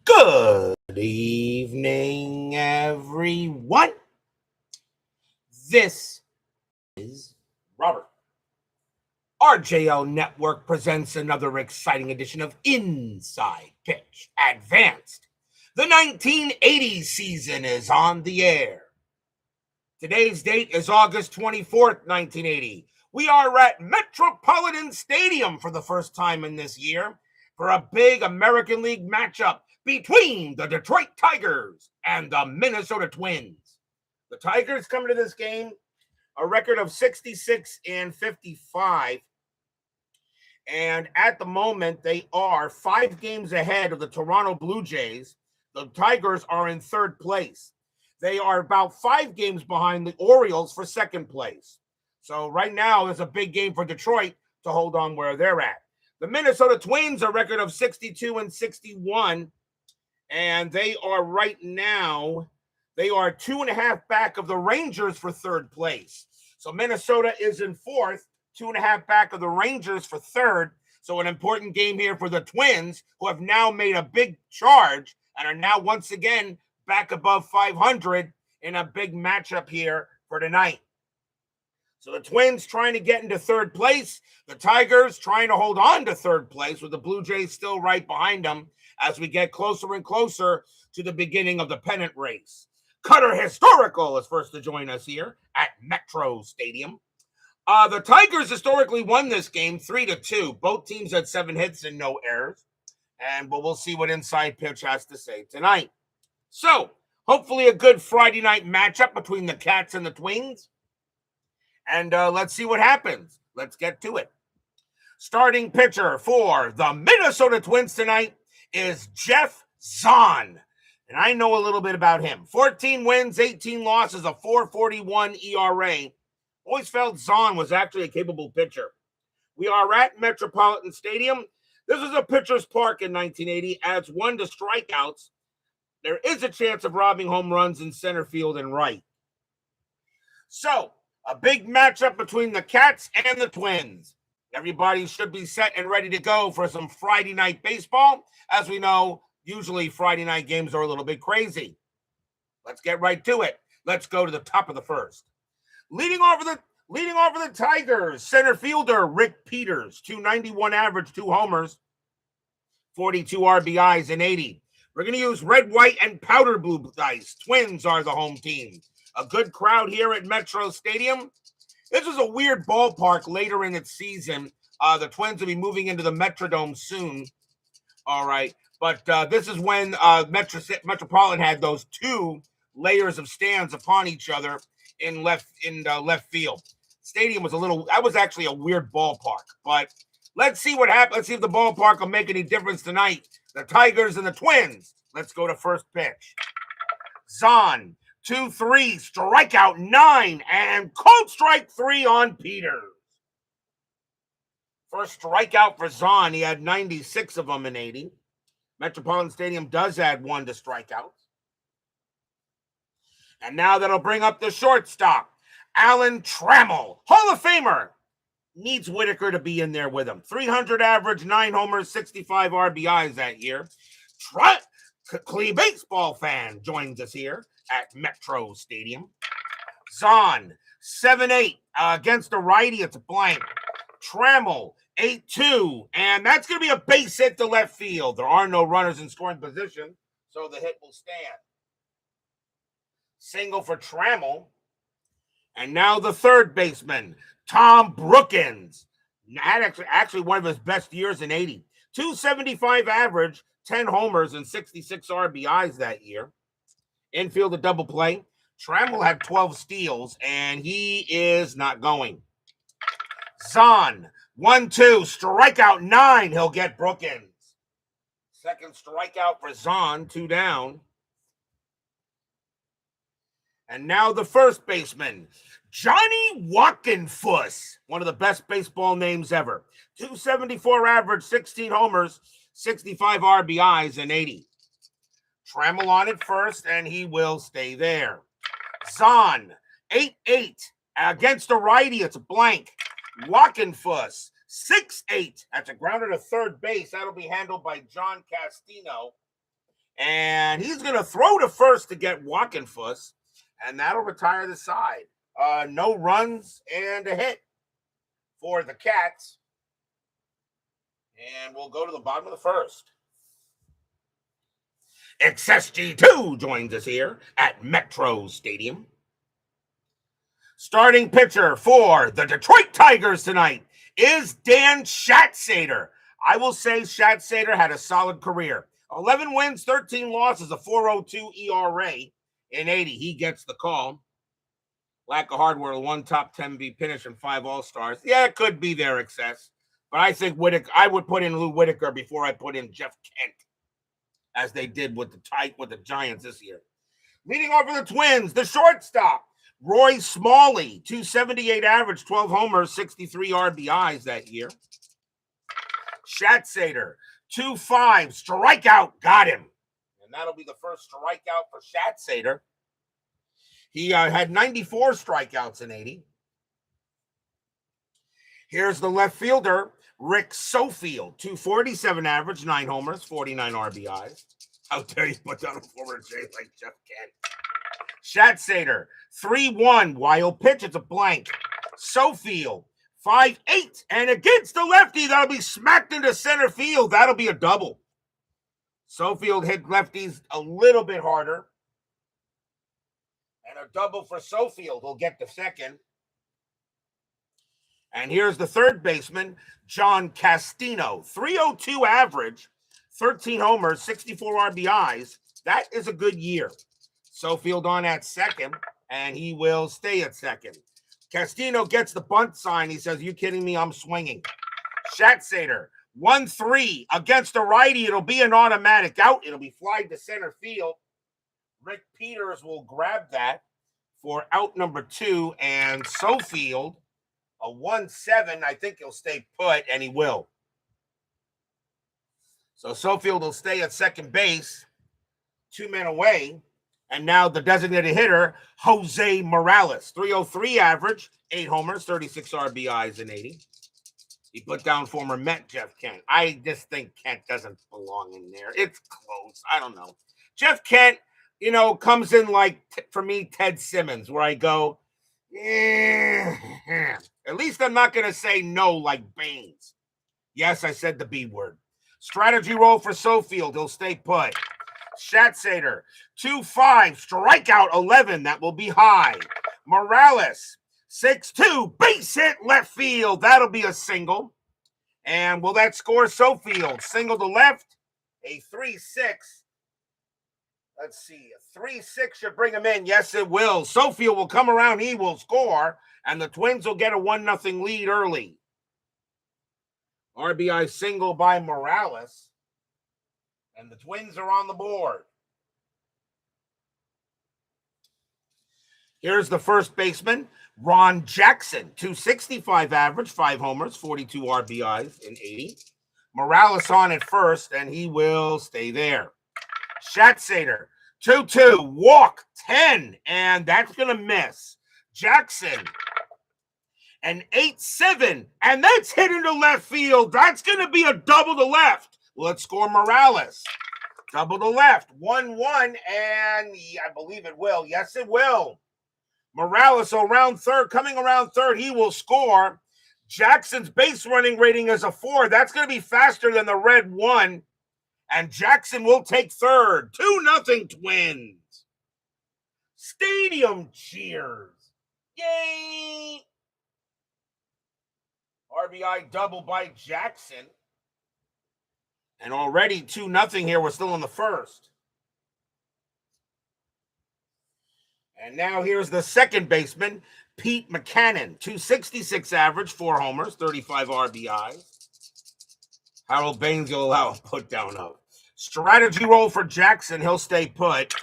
Good evening, everyone. This is Robert. RJO Network presents another exciting edition of Inside Pitch Advanced. The 1980 season is on the air. Today's date is August 24th, 1980. We are at Metropolitan Stadium for the first time in this year for a big American League matchup between the Detroit Tigers and the Minnesota Twins. The Tigers come to this game a record of 66-55, and at the moment they are 5 games ahead of the Toronto Blue Jays. The Tigers are in third place. They are about 5 games behind the Orioles for second place. So right now there's a big game for Detroit to hold on where they're at. The Minnesota Twins are a record of 62-61, and they are right now, they are 2.5 back of the Rangers for third place. So Minnesota is in fourth, 2.5 back of the Rangers for third. So an important game here for the Twins, who have now made a big charge and are now once again back above 500 in a big matchup here for tonight. So the Twins trying to get into third place. The Tigers trying to hold on to third place with the Blue Jays still right behind them as we get closer and closer to the beginning of the pennant race. Cutter Historical is first to join us here at Metro Stadium. The Tigers historically won this game 3-2. Both teams had 7 hits and no errors. And we'll see what Inside Pitch has to say tonight. So, hopefully a good Friday night matchup between the Cats and the Twins. And let's see what happens. Let's get to it. Starting pitcher for the Minnesota Twins tonight is Geoff Zahn. And I know a little bit about him. 14 wins, 18 losses, a 4.41 ERA. Always felt Zahn was actually a capable pitcher. We are at Metropolitan Stadium. This was a pitcher's park in 1980. Adds 1 to strikeouts. There is a chance of robbing home runs in center field and right. So, a big matchup between the Cats and the Twins. Everybody should be set and ready to go for some Friday night baseball. As we know, usually Friday night games are a little bit crazy. Let's get right to it. Let's go to the top of the first. Leading off of the Tigers, center fielder Rick Peters, 291 average, 2 homers, 42 RBIs in 80. We're going to use red, white, and powder blue dice. Twins are the home team. A good crowd here at Metro Stadium. This is a weird ballpark later in its season. The Twins will be moving into the Metrodome soon. All right. But this is when Metropolitan had those 2 layers of stands upon each other in left field. Stadium was that was actually a weird ballpark. But let's see what happens. Let's see if the ballpark will make any difference tonight. The Tigers and the Twins. Let's go to first pitch. Zahn, 2-3, strikeout 9, and cold strike 3 on Peters. First strikeout for Zahn. He had 96 of them in 80. Metropolitan Stadium does add 1 to strikeouts. And now that'll bring up the shortstop, Alan Trammell, Hall of Famer. Needs Whitaker to be in there with him. 300 average, 9 homers, 65 RBIs that year. Clee baseball fan joins us here at Metro Stadium. Zahn, 7-8 against a righty. It's a blank. Trammell, 8-2. And that's going to be a base hit to left field. There are no runners in scoring position, so the hit will stand. Single for Trammell. And now the third baseman, Tom Brookins. Had actually one of his best years in 80. 275 average, 10 homers, and 66 RBIs that year. Infield a double play. Trammell had 12 steals, and he is not going. Zahn, 1-2, strikeout 9. He'll get Brookins. Second strikeout for Zahn, 2 down. And now the first baseman, Johnny Walkenfuss, one of the best baseball names ever. 274 average, 16 homers, 65 RBIs, and 80. Trammell on it first, and he will stay there. Zahn, 8-8 against a righty. It's a blank. Walkenfuss, 6-8. That's a grounder to third base. That'll be handled by John Castino. And he's going to throw to first to get Wackenfuss, and that'll retire the side. No runs and a hit for the Cats. And we'll go to the bottom of the first. XSG2 joins us here at Metro Stadium. Starting pitcher for the Detroit Tigers tonight is Dan Schatzeder. I will say Schatzeder had a solid career. 11 wins, 13 losses, a 4.02 ERA in 80. He gets the call. Lack of hardware, one top 10 V finish and 5 All-Stars. Yeah, it could be their excess. But I think I would put in Lou Whitaker before I put in Geoff Kent, as they did with the Giants this year. Leading off for the Twins, the shortstop, Roy Smalley, 278 average, 12 homers, 63 RBIs that year. Schatzeder, 2.5, strikeout, got him. And that'll be the first strikeout for Schatzeder. He had 94 strikeouts in 80. Here's the left fielder, Rick Sofield, 247 average, 9 homers, 49 RBIs. How dare you put down a former J like Geoff Kent. Schatzeder, 3-1, wild pitch, it's a blank. Sofield, 5-8, and against the lefty, that'll be smacked into center field. That'll be a double. Sofield hit lefties a little bit harder. And a double for Sofield. He'll get the second. And here's the third baseman, John Castino. 302 average, 13 homers, 64 RBIs. That is a good year. Sofield on at second, and he will stay at second. Castino gets the bunt sign. He says, "You kidding me? I'm swinging." Schatzeder, 1-3 against a righty. It'll be an automatic out. It'll be flied to center field. Rick Peters will grab that for out number 2, and Sofield, a 1-7. I think he'll stay put, and he will. So Sofield will stay at second base, 2 men away. And now the designated hitter, Jose Morales, 303 average, 8 homers, 36 RBIs in 80. He put down former Met Geoff Kent. I just think Kent doesn't belong in there. It's close. I don't know. Geoff Kent, comes in like, for me, Ted Simmons, where I go, at least I'm not going to say no like Baines. Yes, I said the B word. Strategy roll for Sofield. He'll stay put. Schatzeder, 2.5, strikeout 11. That will be high. Morales, 6-2, base hit left field. That'll be a single. And will that score Sofield? Single to left, a 3-6. Let's see, a 3-6 should bring him in. Yes, it will. Sofield will come around. He will score, and the Twins will get a 1-0 lead early. RBI single by Morales, and the Twins are on the board. Here's the first baseman, Ron Jackson, 265 average, 5 homers, 42 RBIs in 80. Morales on at first, and he will stay there. Schatzeder, 2-2, walk 10, and that's going to miss. Jackson, an 8-7, and that's hit into left field. That's going to be a double to left. Let's score Morales. Double to left, 1-1, and I believe it will. Yes, it will. Morales coming around third, he will score. Jackson's base running rating is a 4. That's going to be faster than the red 1. And Jackson will take third. 2-0 Twins. Stadium cheers. Yay! RBI double by Jackson. And already 2-0 here. We're still in the first. And now here's the second baseman, Pete McCannon. 266 average, 4 homers, 35 RBIs. Harold Baines will allow a put down of. Strategy roll for Jackson. He'll stay put.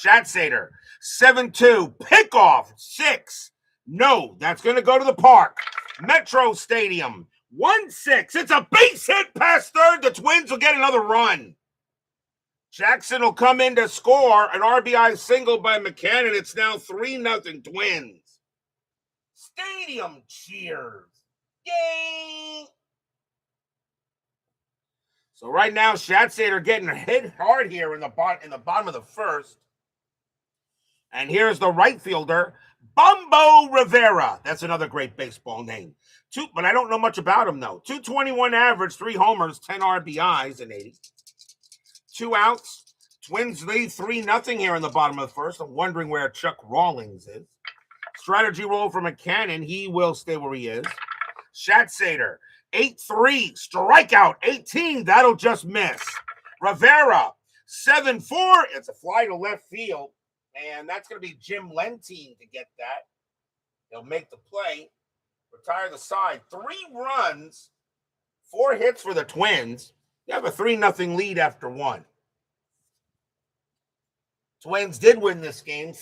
Schatzeder, 7-2. Pickoff, 6. No, that's going to go to the park. Metro Stadium, 1-6. It's a base hit past third. The Twins will get another run. Jackson will come in to score an RBI single by McCannon. It's now 3-0 Twins. Stadium cheers. Yay! So right now, Schatzeder getting hit hard here in the bottom of the first. And here's the right fielder, Bumbo Rivera. That's another great baseball name. But I don't know much about him, though. 221 average, 3 homers, 10 RBIs in 80. 2 outs. Twins lead 3-0 here in the bottom of the first. I'm wondering where Chuck Rawlings is. Strategy roll for McCannon. He will stay where he is. Schatzeder, 8-3, strikeout, 18. That'll just miss. Rivera, 7-4. It's a fly to left field. And that's going to be Jim Lentine to get that. He'll make the play, retire the side. 3 runs, 4 hits for the Twins. They have a 3-0 lead after 1. Twins did win this game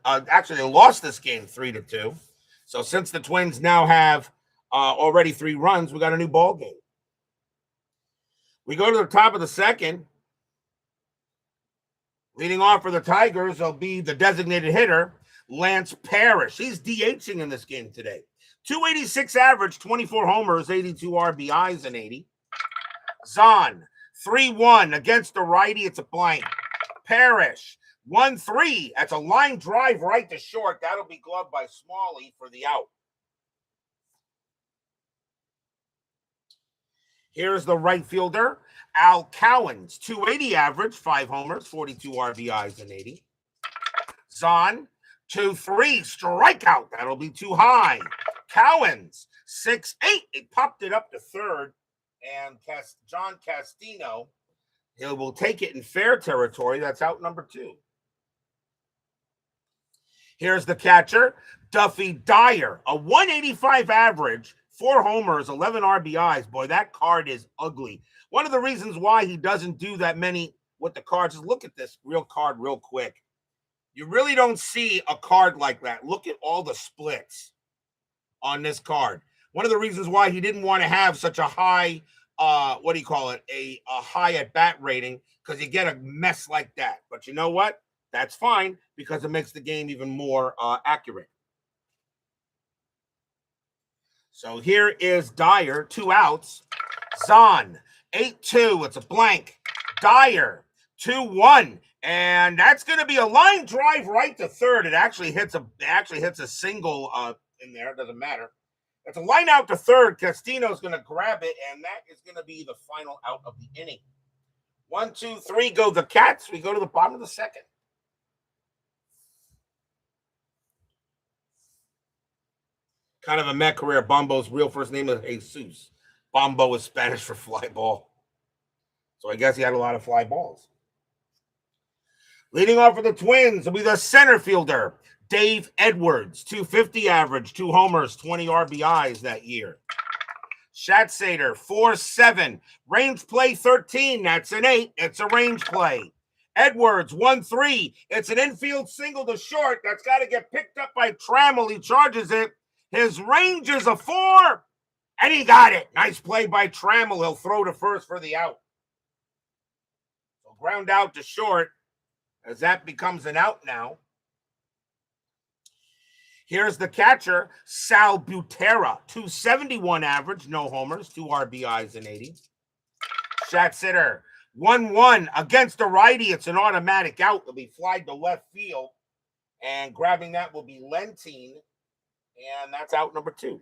actually they lost this game 3-2. So since the Twins now have already 3 runs, we got a new ball game. We go to the top of the second. Leading off for the Tigers will be the designated hitter, Lance Parrish. He's DHing in this game today. 286 average, 24 homers, 82 RBIs in 80. Zahn, 3-1 against the righty. It's a blank. Parrish, 1-3. That's a line drive right to short. That'll be gloved by Smalley for the out. Here's the right fielder, Al Cowens, 280 average, 5 homers, 42 RBIs in 80. Zahn, 2-3, strikeout. That'll be too high. Cowens, 6-8. He popped it up to third. And John Castino, he will take it in fair territory. That's out number 2. Here's the catcher, Duffy Dyer, a 185 average, 4 homers, 11 RBIs. Boy, that card is ugly. One of the reasons why he doesn't do that many with the cards is look at this real card real quick. You really don't see a card like that. Look at all the splits on this card. One of the reasons why he didn't want to have such a high, a high at-bat rating, because you get a mess like that. But you know what? That's fine, because it makes the game even more accurate. So here is Dyer, 2 outs. Zahn, 8-2. It's a blank. Dyer, 2-1. And that's going to be a line drive right to third. It actually hits a single in there. It doesn't matter. It's a line out to third. Castino's going to grab it, and that is going to be the final out of the inning. 1, 2, 3 go the Cats. We go to the bottom of the second. Kind of a Met career. Bombo's real first name is Jesus. Bombo is Spanish for fly ball. So I guess he had a lot of fly balls. Leading off for the Twins will be the center fielder, Dave Edwards, 250 average, 2 homers, 20 RBIs that year. Schatzeder, 4-7. Range play 13. That's an 8. It's a range play. Edwards, 1-3. It's an infield single to short. That's got to get picked up by Trammell. He charges it. His range is a 4. And he got it. Nice play by Trammell. He'll throw to first for the out. So ground out to short as that becomes an out now. Here's the catcher, Sal Butera, 271 average, no homers, 2 RBIs in 80. Schatzeder, 1-1 against the righty. It's an automatic out. It'll be flied to left field. And grabbing that will be Lentine. And that's out number 2.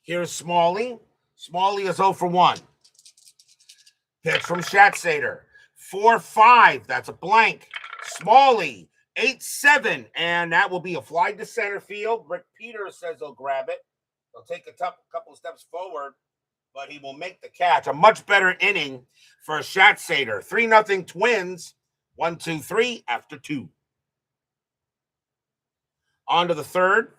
Here's Smalley. Smalley is 0 for 1. Pitch from Schatzeder. 4-5. That's a blank. Smalley, 8-7. And that will be a fly to center field. Rick Peters says he'll grab it. He'll take a couple of steps forward, but he will make the catch. A much better inning for Schatzeder. 3-0 Twins. 1, 2, 3 after 2. On to the third.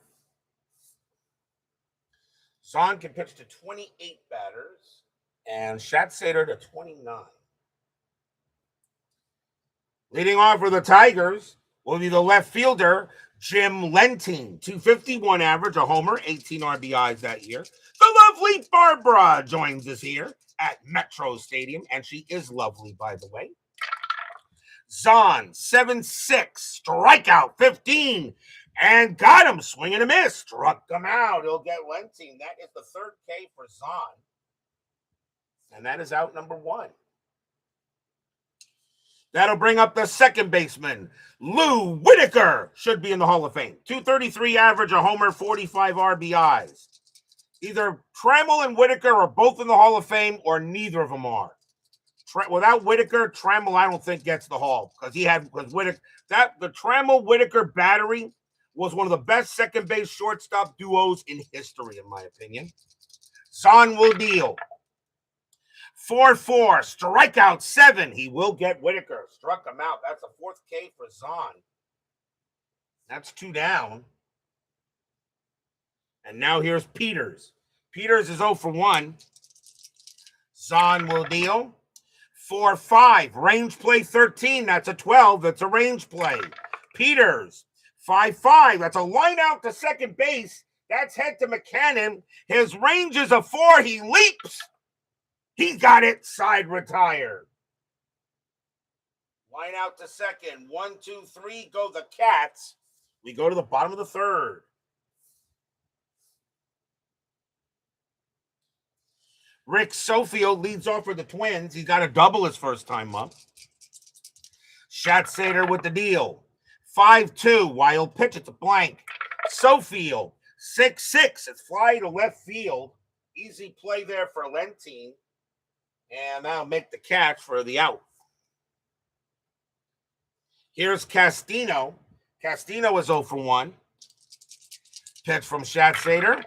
Zahn can pitch to 28 batters and Schatzeder to 29. Leading off for the Tigers will be the left fielder, Jim Lentine. 251 average, a homer, 18 RBIs that year. The lovely Barbara joins us here at Metro Stadium, and she is lovely, by the way. Zahn, 7-6, strikeout, 15. And got him. Swing and a miss. Struck him out. He'll get Lentine. That is the third K for Zahn. And that is out number 1. That'll bring up the second baseman. Lou Whitaker should be in the Hall of Fame. 233 average, a homer, 45 RBIs. Either Trammell and Whitaker are both in the Hall of Fame, or neither of them are. Without Whitaker, Trammell, I don't think, gets the Hall, because Whitaker, the Trammell-Whitaker battery was one of the best second base shortstop duos in history, in my opinion. Zahn will deal. 4-4, strikeout 7. He will get Whitaker. Struck him out. That's a 4th K for Zahn. That's 2 down. And now here's Peters. Peters is 0 for 1. Zahn will deal. 4-5, range play 13. That's a 12. That's a range play. Peters, 5-5. That's a line out to second base. That's head to McCannon. His range is a 4. He leaps. He got it. Side retired. Line out to second. 1, 2, 3. Go the Cats. We go to the bottom of the third. Rick Sofield leads off for the Twins. He's got a double his first time up. Schatzeder with the deal. 5-2. Wild pitch. It's a blank. Sofield. 6-6. It's fly to left field. Easy play there for Lentine. And that'll make the catch for the out. Here's Castino. Castino is 0 for 1. Pitch from Schatzeder.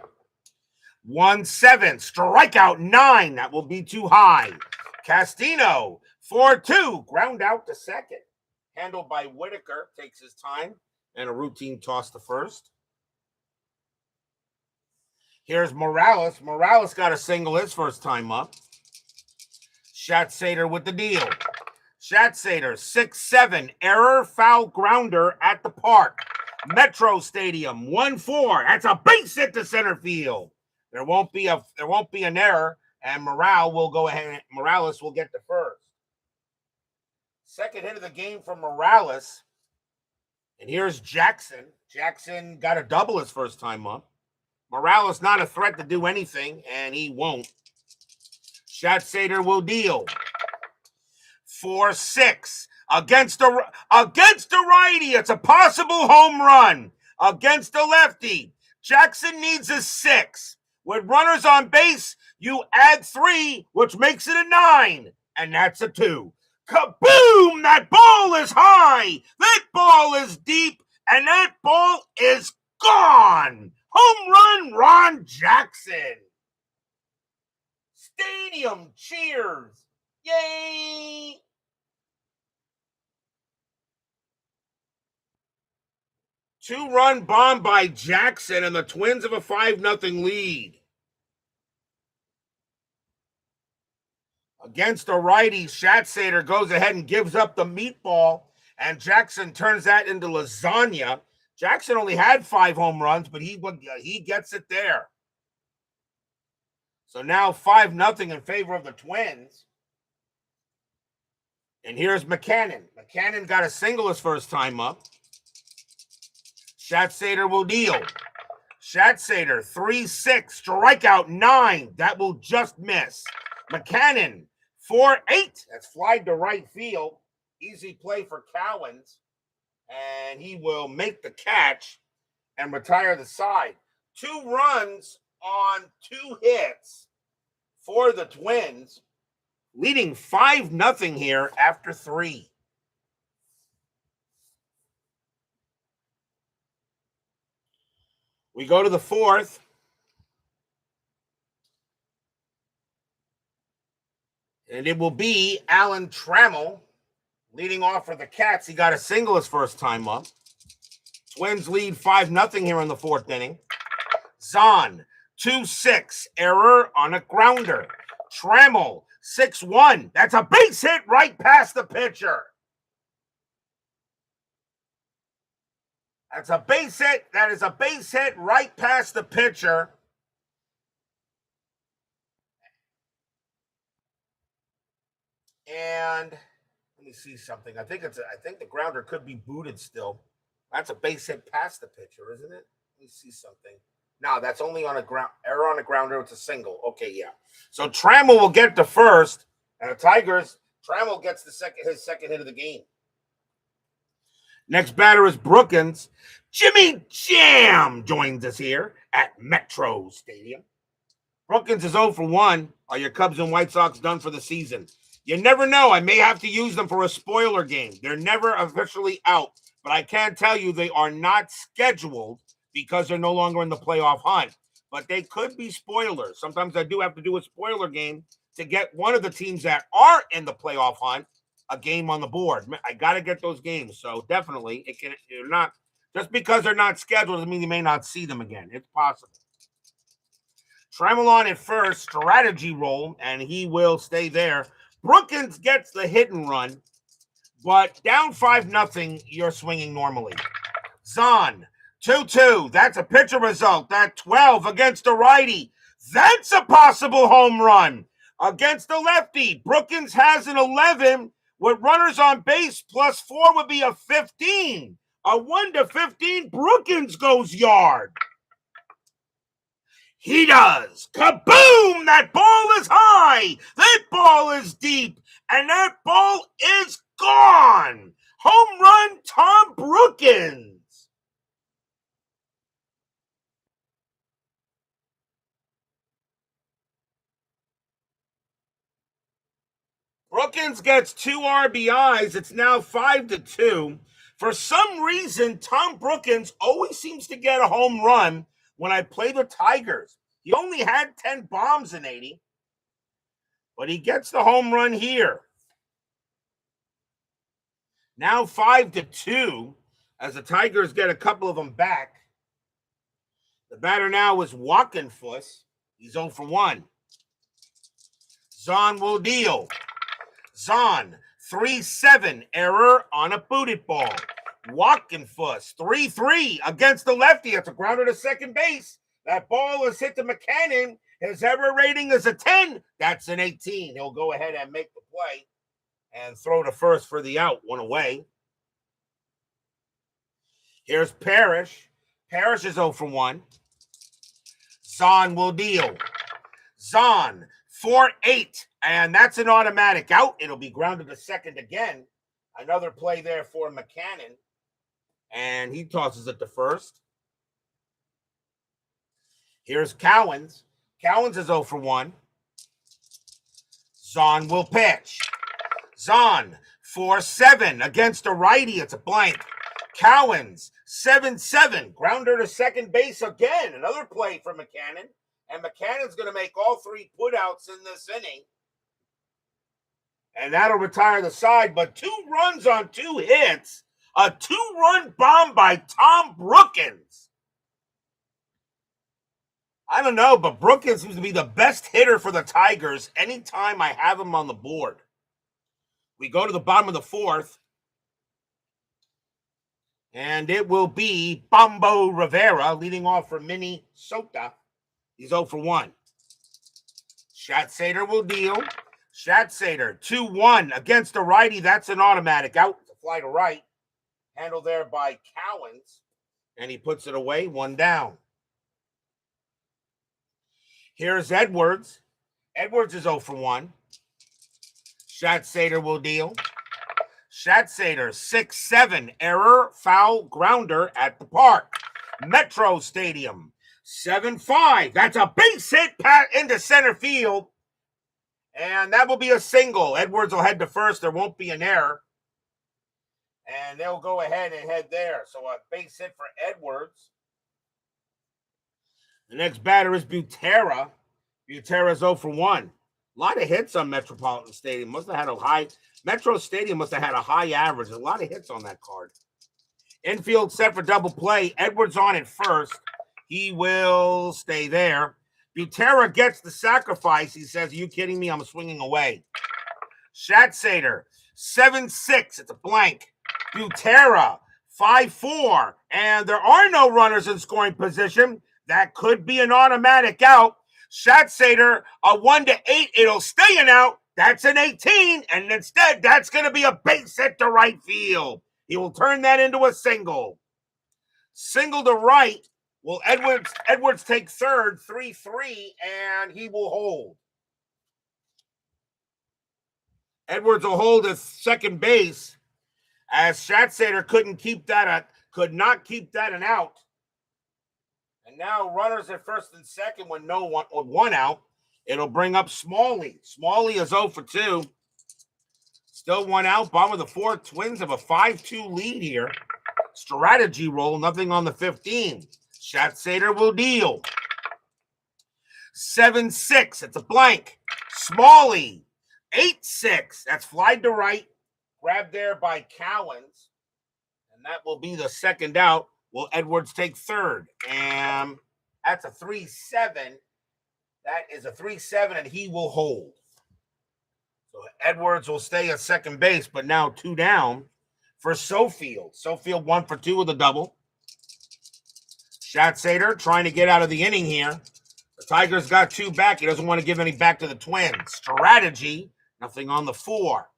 1-7. Strikeout 9. That will be too high. Castino. 4-2. Ground out to second. Handled by Whitaker. Takes his time. And a routine toss to first. Here's Morales. Morales got a single his first time up. Schatzeder with the deal. Schatzeder, 6-7. Error, foul, grounder at the park. Metro Stadium, 1-4. That's a base hit to center field. There won't be an error, and Morales will get the first. Second hit of the game for Morales. And here's Jackson. Jackson got a double his first time up. Morales not a threat to do anything, and he won't. Schatzeder will deal. 4-6. Against a righty. It's a possible home run. Against a lefty. Jackson needs a 6. With runners on base, you add 3, which makes it a 9. And that's a 2. Kaboom! That ball is high. That ball is deep. And that ball is gone. Home run, Ron Jackson. Stadium cheers. Yay! Two-run bomb by Jackson, and the Twins have a 5-0 lead. Against a righty, Schatzeder goes ahead and gives up the meatball, and Jackson turns that into lasagna. Jackson only had 5 home runs, but he gets it there. So now 5-0 in favor of the Twins. And here's McCannon. McCannon got a single his first time up. Schatzeder will deal. Schatzeder, 3-6, strikeout 9. That will just miss. McCannon, 4-8. That's flied to right field. Easy play for Cowens. And he will make the catch and retire the side. 2 runs on 2 hits for the Twins, leading 5-0 here after 3. We go to the 4th. And it will be Alan Trammell leading off for the Cats. He got a single his first time up. Twins lead 5-0 here in the 4th inning. Zahn, 2-6. Error on a grounder. Trammell, 6-1. That's a base hit right past the pitcher. That's a base hit. That is a base hit right past the pitcher. And let me see something. I think the grounder could be booted still. That's a base hit past the pitcher, isn't it? Let me see something. No, that's only on a ground error on the grounder. It's a single. Okay, yeah. So Trammell will get the first, and the Tigers. Trammell gets his second hit of the game. Next batter is Brookins. Jimmy Jam joins us here at Metro Stadium. Brookins is 0 for 1. Are your Cubs and White Sox done for the season? You never know. I may have to use them for a spoiler game. They're never officially out, but I can tell you they are not scheduled because they're no longer in the playoff hunt. But they could be spoilers. Sometimes I do have to do a spoiler game to get one of the teams that are in the playoff hunt a game on the board. I got to get those games. So definitely, you're not just because they're not scheduled doesn't mean you may not see them again. It's possible. Trammell on at first, strategy roll, and he will stay there. Brookins gets the hit and run, but down 5-0, you're swinging normally. Zahn, 2-2. That's a pitcher result. That 12 against a righty. That's a possible home run against the lefty. Brookins has an 11 with runners on base plus 4 would be a 15. A 1-15, Brookins goes yard. He does. Kaboom! That ball is high. That ball is deep. And that ball is gone. Home run, Tom Brookins. Brookins gets 2 RBIs. It's now 5-2. For some reason, Tom Brookins always seems to get a home run when I play the Tigers. He only had 10 bombs in 80, but he gets the home run here. Now 5-2 as the Tigers get a couple of them back. The batter now is Walkenfuss. He's 0 for 1. Zahn will deal. Zahn, 3-7, error on a booted ball. Walkenfuss, 3-3 against the lefty. It's a grounder to second base. That ball is hit to McCannon. His error rating is a 10. That's an 18. He'll go ahead and make the play and throw to first for the out. 1 away. Here's Parrish. Parrish is 0 for 1. Zahn will deal. Zahn, 4-8. And that's an automatic out. It'll be grounded to second again. Another play there for McCannon. And he tosses it to first. Here's Cowens. Cowens is 0 for 1. Zahn will pitch. Zahn, 4-7 against a righty. It's a blank. Cowens, 7-7. Grounder to second base again. Another play for McCannon. And McCannon's going to make all 3 putouts in this inning. And that'll retire the side. But 2 runs on 2 hits. A 2-run bomb by Tom Brookins. I don't know, but Brookins seems to be the best hitter for the Tigers anytime I have him on the board. We go to the bottom of the 4th. And it will be Bombo Rivera leading off for Minnesota. He's 0 for 1. Schatzeder will deal. Schatzeder, 2-1 against a righty. That's an automatic out. It's a fly to right. Handled there by Cowens. And he puts it away, 1 down. Here's Edwards. Edwards is 0 for 1. Schatzeder will deal. Schatzeder, 6-7, error, foul, grounder at the park. Metro Stadium, 7-5. That's a base hit into center field. And that will be a single. Edwards will head to first. There won't be an error. And they'll go ahead and head there. So a base hit for Edwards. The next batter is Butera. Butera's 0 for 1. A lot of hits on Metropolitan Stadium. Metro Stadium must have had a high average. A lot of hits on that card. Infield set for double play. Edwards on at first. He will stay there. Butera gets the sacrifice. He says, "Are you kidding me? I'm swinging away." Schatzeder, 7-6. It's a blank. Butera, 5-4. And there are no runners in scoring position. That could be an automatic out. Schatzeder, a 1-8. It'll stay an out. That's an 18. And instead, that's going to be a base hit to right field. He will turn that into a single. Single to right. Will Edwards take third, 3-3, and he will hold. Edwards will hold at second base as Schatzeder could not keep that an out. And now runners at first and second with one out. It'll bring up Smalley. Smalley is 0 for 2. Still one out. Bottom of the fourth. Twins have a 5-2 lead here. Strategy roll. Nothing on the 15. Schatzeder will deal. 7-6. It's a blank. Smalley. 8-6. That's flied to right. Grabbed there by Cowens. And that will be the second out. Will Edwards take third? And that's a 3-7. That is a 3-7, and he will hold. So Edwards will stay at second base, but now 2 down for Sofield. Sofield 1 for 2 with a double. Schatzeder trying to get out of the inning here. The Tigers got 2 back. He doesn't want to give any back to the Twins. Strategy, nothing on the 4.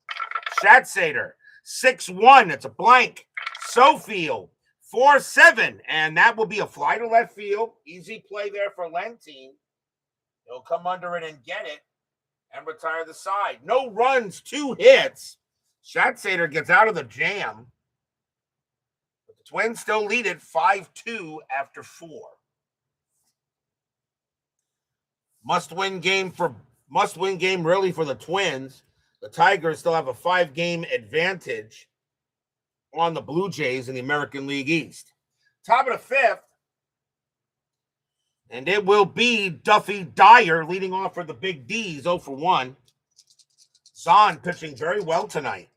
Schatzeder, 6-1. It's a blank. Sofield, 4-7. And that will be a fly to left field. Easy play there for Lentine. He'll come under it and get it and retire the side. No runs, 2 hits. Schatzeder gets out of the jam. But the Twins still lead it 5-2 after 4. Must-win game really for the Twins. The Tigers still have a 5-game advantage on the Blue Jays in the American League East. Top of the 5th. And it will be Duffy Dyer leading off for the Big D's, 0 for 1. Zahn pitching very well tonight.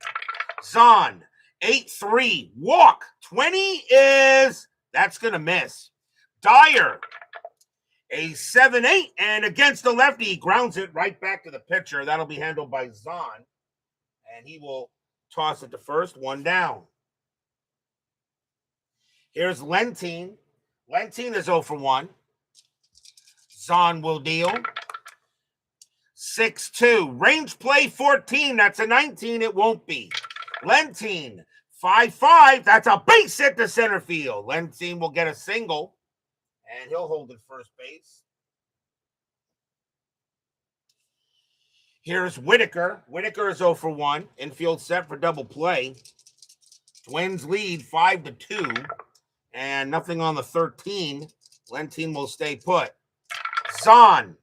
Zahn, 8-3, walk, 20 that's going to miss. Dyer, a 7-8, and against the lefty, he grounds it right back to the pitcher. That'll be handled by Zahn, and he will toss it to first, 1 down. Here's Lentine. Lentine is 0 for 1. Zahn will deal. 6-2. Range play 14. That's a 19. It won't be. Lentine, 5-5. That's a base hit to center field. Lentine will get a single, and he'll hold at first base. Here's Whitaker. Whitaker is 0 for 1. Infield set for double play. Twins lead 5-2, and nothing on the 13. Lentine will stay put. Zahn,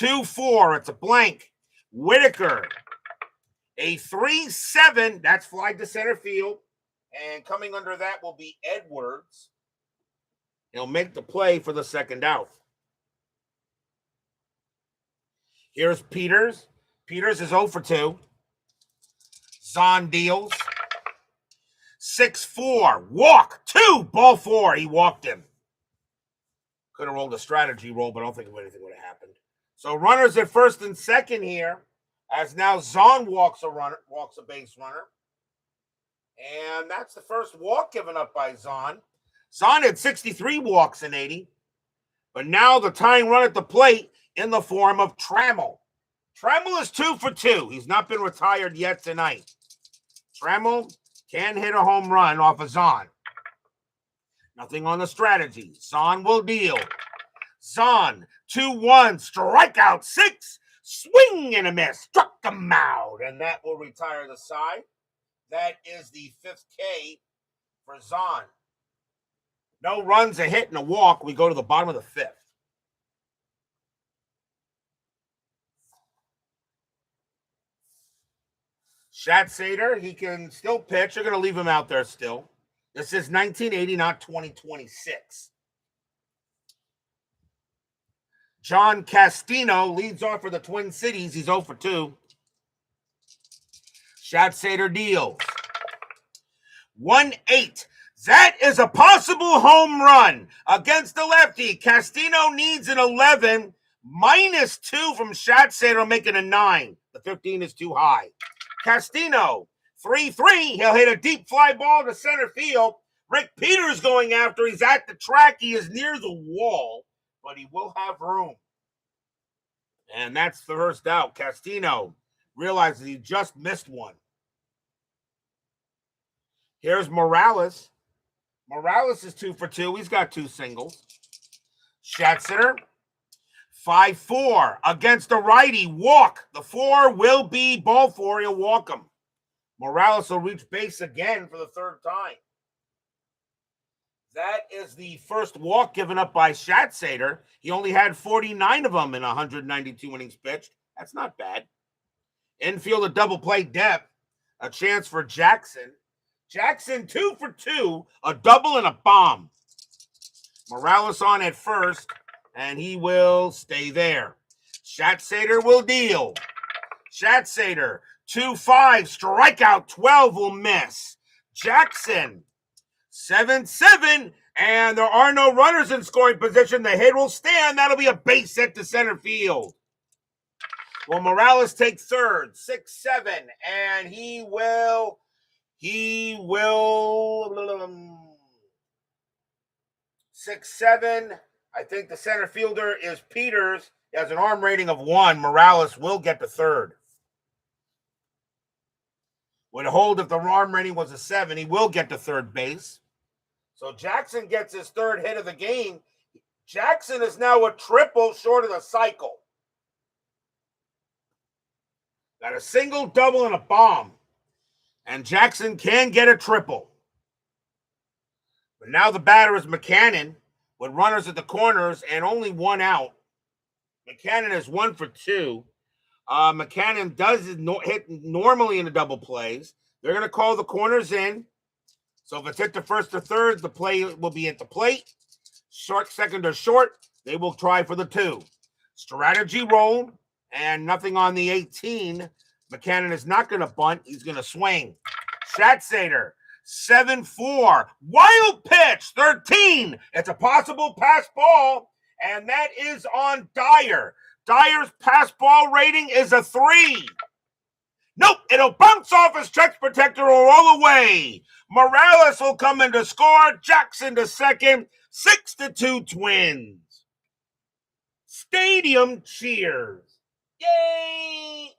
2-4. It's a blank. Whitaker, a 3-7. That's fly to center field. And coming under that will be Edwards. He'll make the play for the second out. Here's Peters. Peters is 0 for 2. Zahn deals. 6-4. Walk. 2. Ball 4. He walked him. Could have rolled a strategy roll, but I don't think anything would have happened. So runners at first and second here, as now Zahn walks a base runner. And that's the first walk given up by Zahn. Zahn had 63 walks in 80. But now the tying run at the plate in the form of Trammell. Trammell is 2 for 2. He's not been retired yet tonight. Trammell can hit a home run off of Zahn. Nothing on the strategy. Zahn will deal. Zahn, 2-1, strikeout 6, swing and a miss. Struck him out, and that will retire the side. That is the 5th K for Zahn. No runs, a hit, and a walk. We go to the bottom of the 5th. Schatzeder, he can still pitch. They're going to leave him out there still. This is 1980, not 2026. John Castino leads off for the Twin Cities. He's 0 for 2. Schatzeder deals. 1-8. That is a possible home run against the lefty. Castino needs an 11. -2 from Schatzeder, making a 9. The 15 is too high. Castino, 3-3. He'll hit a deep fly ball to center field. Rick Peters going after. He's at the track. He is near the wall, but he will have room. And that's the first out. Castino realizes he just missed one. Here's Morales. Morales is 2 for 2. He's got 2 singles. Schatzeder, 5-4 against the righty. Walk. The 4 will be ball 4. He'll walk him. Morales will reach base again for the 3rd time. That is the first walk given up by Schatzeder. He only had 49 of them in 192 innings pitched. That's not bad. Infield a double play depth. A chance for Jackson. Jackson 2 for 2. A double and a bomb. Morales on at first, and he will stay there. Schatzeder will deal. Schatzeder, 2-5, strikeout 12 will miss. Jackson, 7-7, and there are no runners in scoring position. The hit will stand. That'll be a base hit to center field. Will Morales take third, 6-7, and he will 6-7. I think the center fielder is Peters. He has an arm rating of 1. Morales will get to third. Would hold if the arm rating was a 7. He will get to third base. So Jackson gets his 3rd hit of the game. Jackson is now a triple short of the cycle. Got a single, double, and a bomb. And Jackson can get a triple. But now the batter is McCannon with runners at the corners and only 1 out. McCannon is 1 for 2. McCannon does hit normally in the double plays. They're going to call the corners in. So if it's hit to first or third, the play will be at the plate. Short, second or short, they will try for the 2. Strategy roll, and nothing on the 18. McCannon is not going to bunt. He's going to swing. Schatzeder, 7-4. Wild pitch, 13. It's a possible pass ball, and that is on Dyer. Dyer's pass ball rating is a 3. Nope, it'll bounce off his chest protector or roll away. Morales will come in to score. Jackson to second. 6-2 Twins. Stadium cheers. Yay!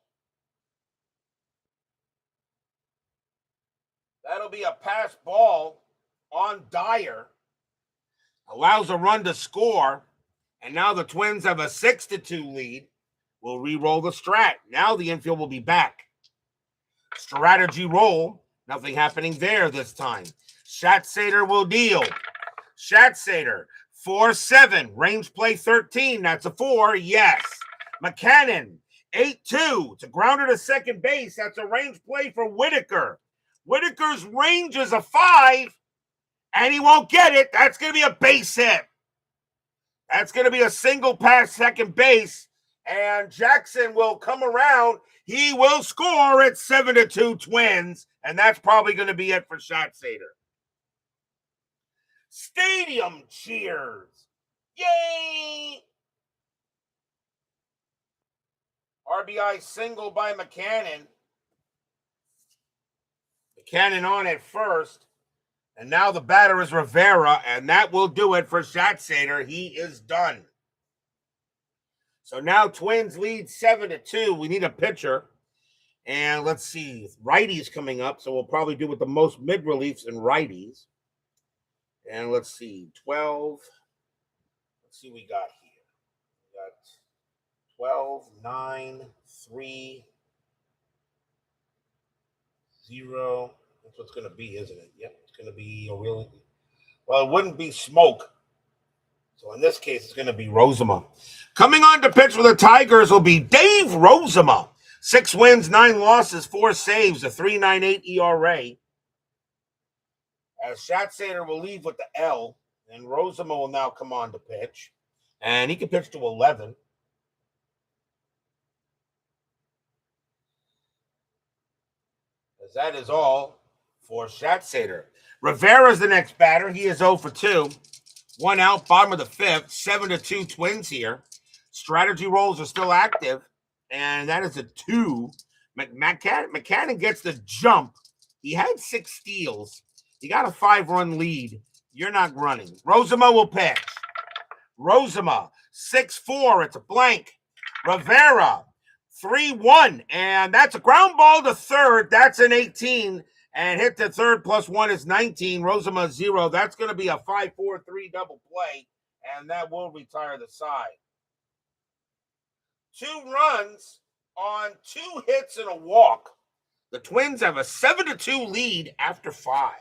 That'll be a pass ball on Dyer. Allows a run to score. And now the Twins have a 6-2 lead. We'll re-roll the strat. Now the infield will be back. Strategy roll. Nothing happening there this time. Schatzeder will deal. Schatzeder, 4-7. Range play 13. That's a 4. Yes. McCannon, 8-2. It's a grounder to second base. That's a range play for Whitaker. Whitaker's range is a 5, and he won't get it. That's going to be a base hit. That's going to be a single pass second base, and Jackson will come around. He will score at 7-2 Twins, and that's probably going to be it for Schatzeder. Stadium cheers. Yay! RBI single by McCannon. McCannon on at first. And now the batter is Rivera, and that will do it for Schatzeder. He is done. So now Twins lead 7-2. We need a pitcher. And let's see. Righties coming up, so we'll probably do with the most mid-reliefs and righties. And let's see. 12. Let's see what we got here. We got 12, 9, 3, 0. That's what it's going to be, isn't it? Yep, it's going to be a really... Well, it wouldn't be Smoke. So in this case, it's going to be Rozema. Coming on to pitch for the Tigers will be Dave Rozema. 6 wins, 9 losses, 4 saves, a 3.98 ERA. As Schatzeder will leave with the L, and Rozema will now come on to pitch. And he can pitch to 11. As that is all for Schatzeder. Rivera's the next batter. He is 0 for 2. 1 out, bottom of the 5th. 7-2 Twins here. Strategy rolls are still active. And that is a 2. McCannon gets the jump. He had 6 steals. He got a 5-run lead. You're not running. Rozema will pitch. Rozema, 6-4. It's a blank. Rivera, 3-1. And that's a ground ball to third. That's an 18. And hit to third plus 1 is 19. Rozema 0. That's going to be a 5-4-3 double play, and that will retire the side. 2 runs on 2 hits and a walk. The Twins have a 7-2 lead after 5.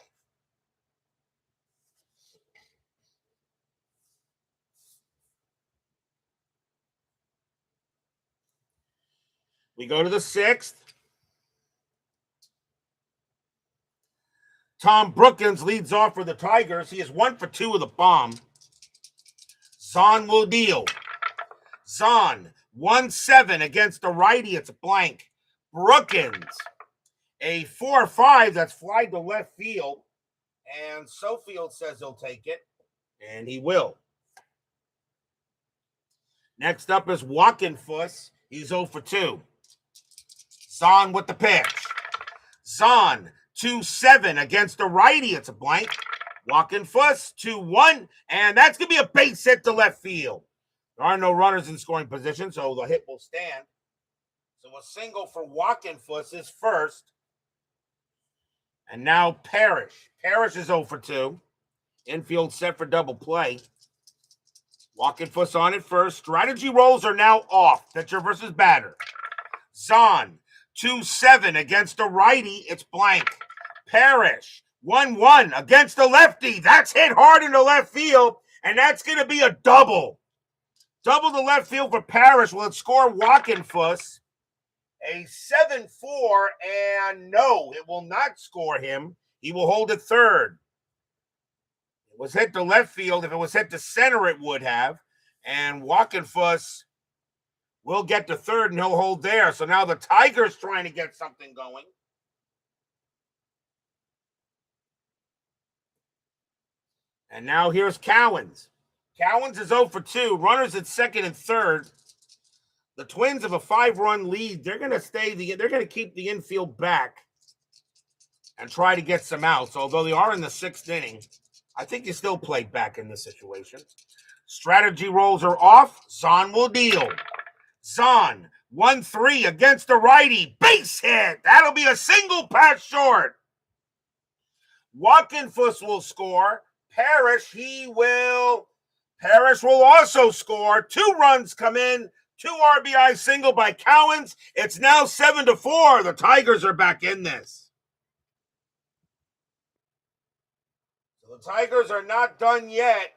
We go to the 6th. Tom Brookins leads off for the Tigers. He is 1 for 2 with a bomb. Zahn will deal. Zahn, 1-7 against the righty. It's a blank. Brookins, a 4-5 that's flied to left field. And Sofield says he'll take it. And he will. Next up is Walkenfuss. He's 0 for 2. Zahn with the pitch. Zahn, 2-7 against the righty. It's a blank. Walkenfuss, 2-1. And that's going to be a base hit to left field. There are no runners in scoring position, so the hit will stand. So a single for Walkenfuss is first. And now Parrish. Parrish is 0 for 2. Infield set for double play. Walkenfuss on it first. Strategy rolls are now off. Pitcher versus batter. Zahn, 2-7 against the righty. It's blank. Parrish, 1-1 against the lefty. That's hit hard into left field, and that's going to be a double. Double the left field for Parrish. Will it score Walkenfuss? A 7-4, and no, it will not score him. He will hold it third. It was hit to left field. If it was hit to center, it would have. And Walkenfuss will get to third, and he'll hold there. So now the Tigers trying to get something going. And now here's Cowens. Cowens is 0 for 2. Runners at second and third. The Twins have a 5-run lead. They're going to keep the infield back and try to get some outs. Although they are in the 6th inning, I think you still play back in this situation. Strategy rolls are off. Zahn will deal. Zahn, 1-3 against the righty. Base hit. That'll be a single pass short. Walkenfuss will score. Parrish will also score. 2 runs come in. 2 RBI single by Cowens. It's now 7-4. The Tigers are back in this. So the Tigers are not done yet.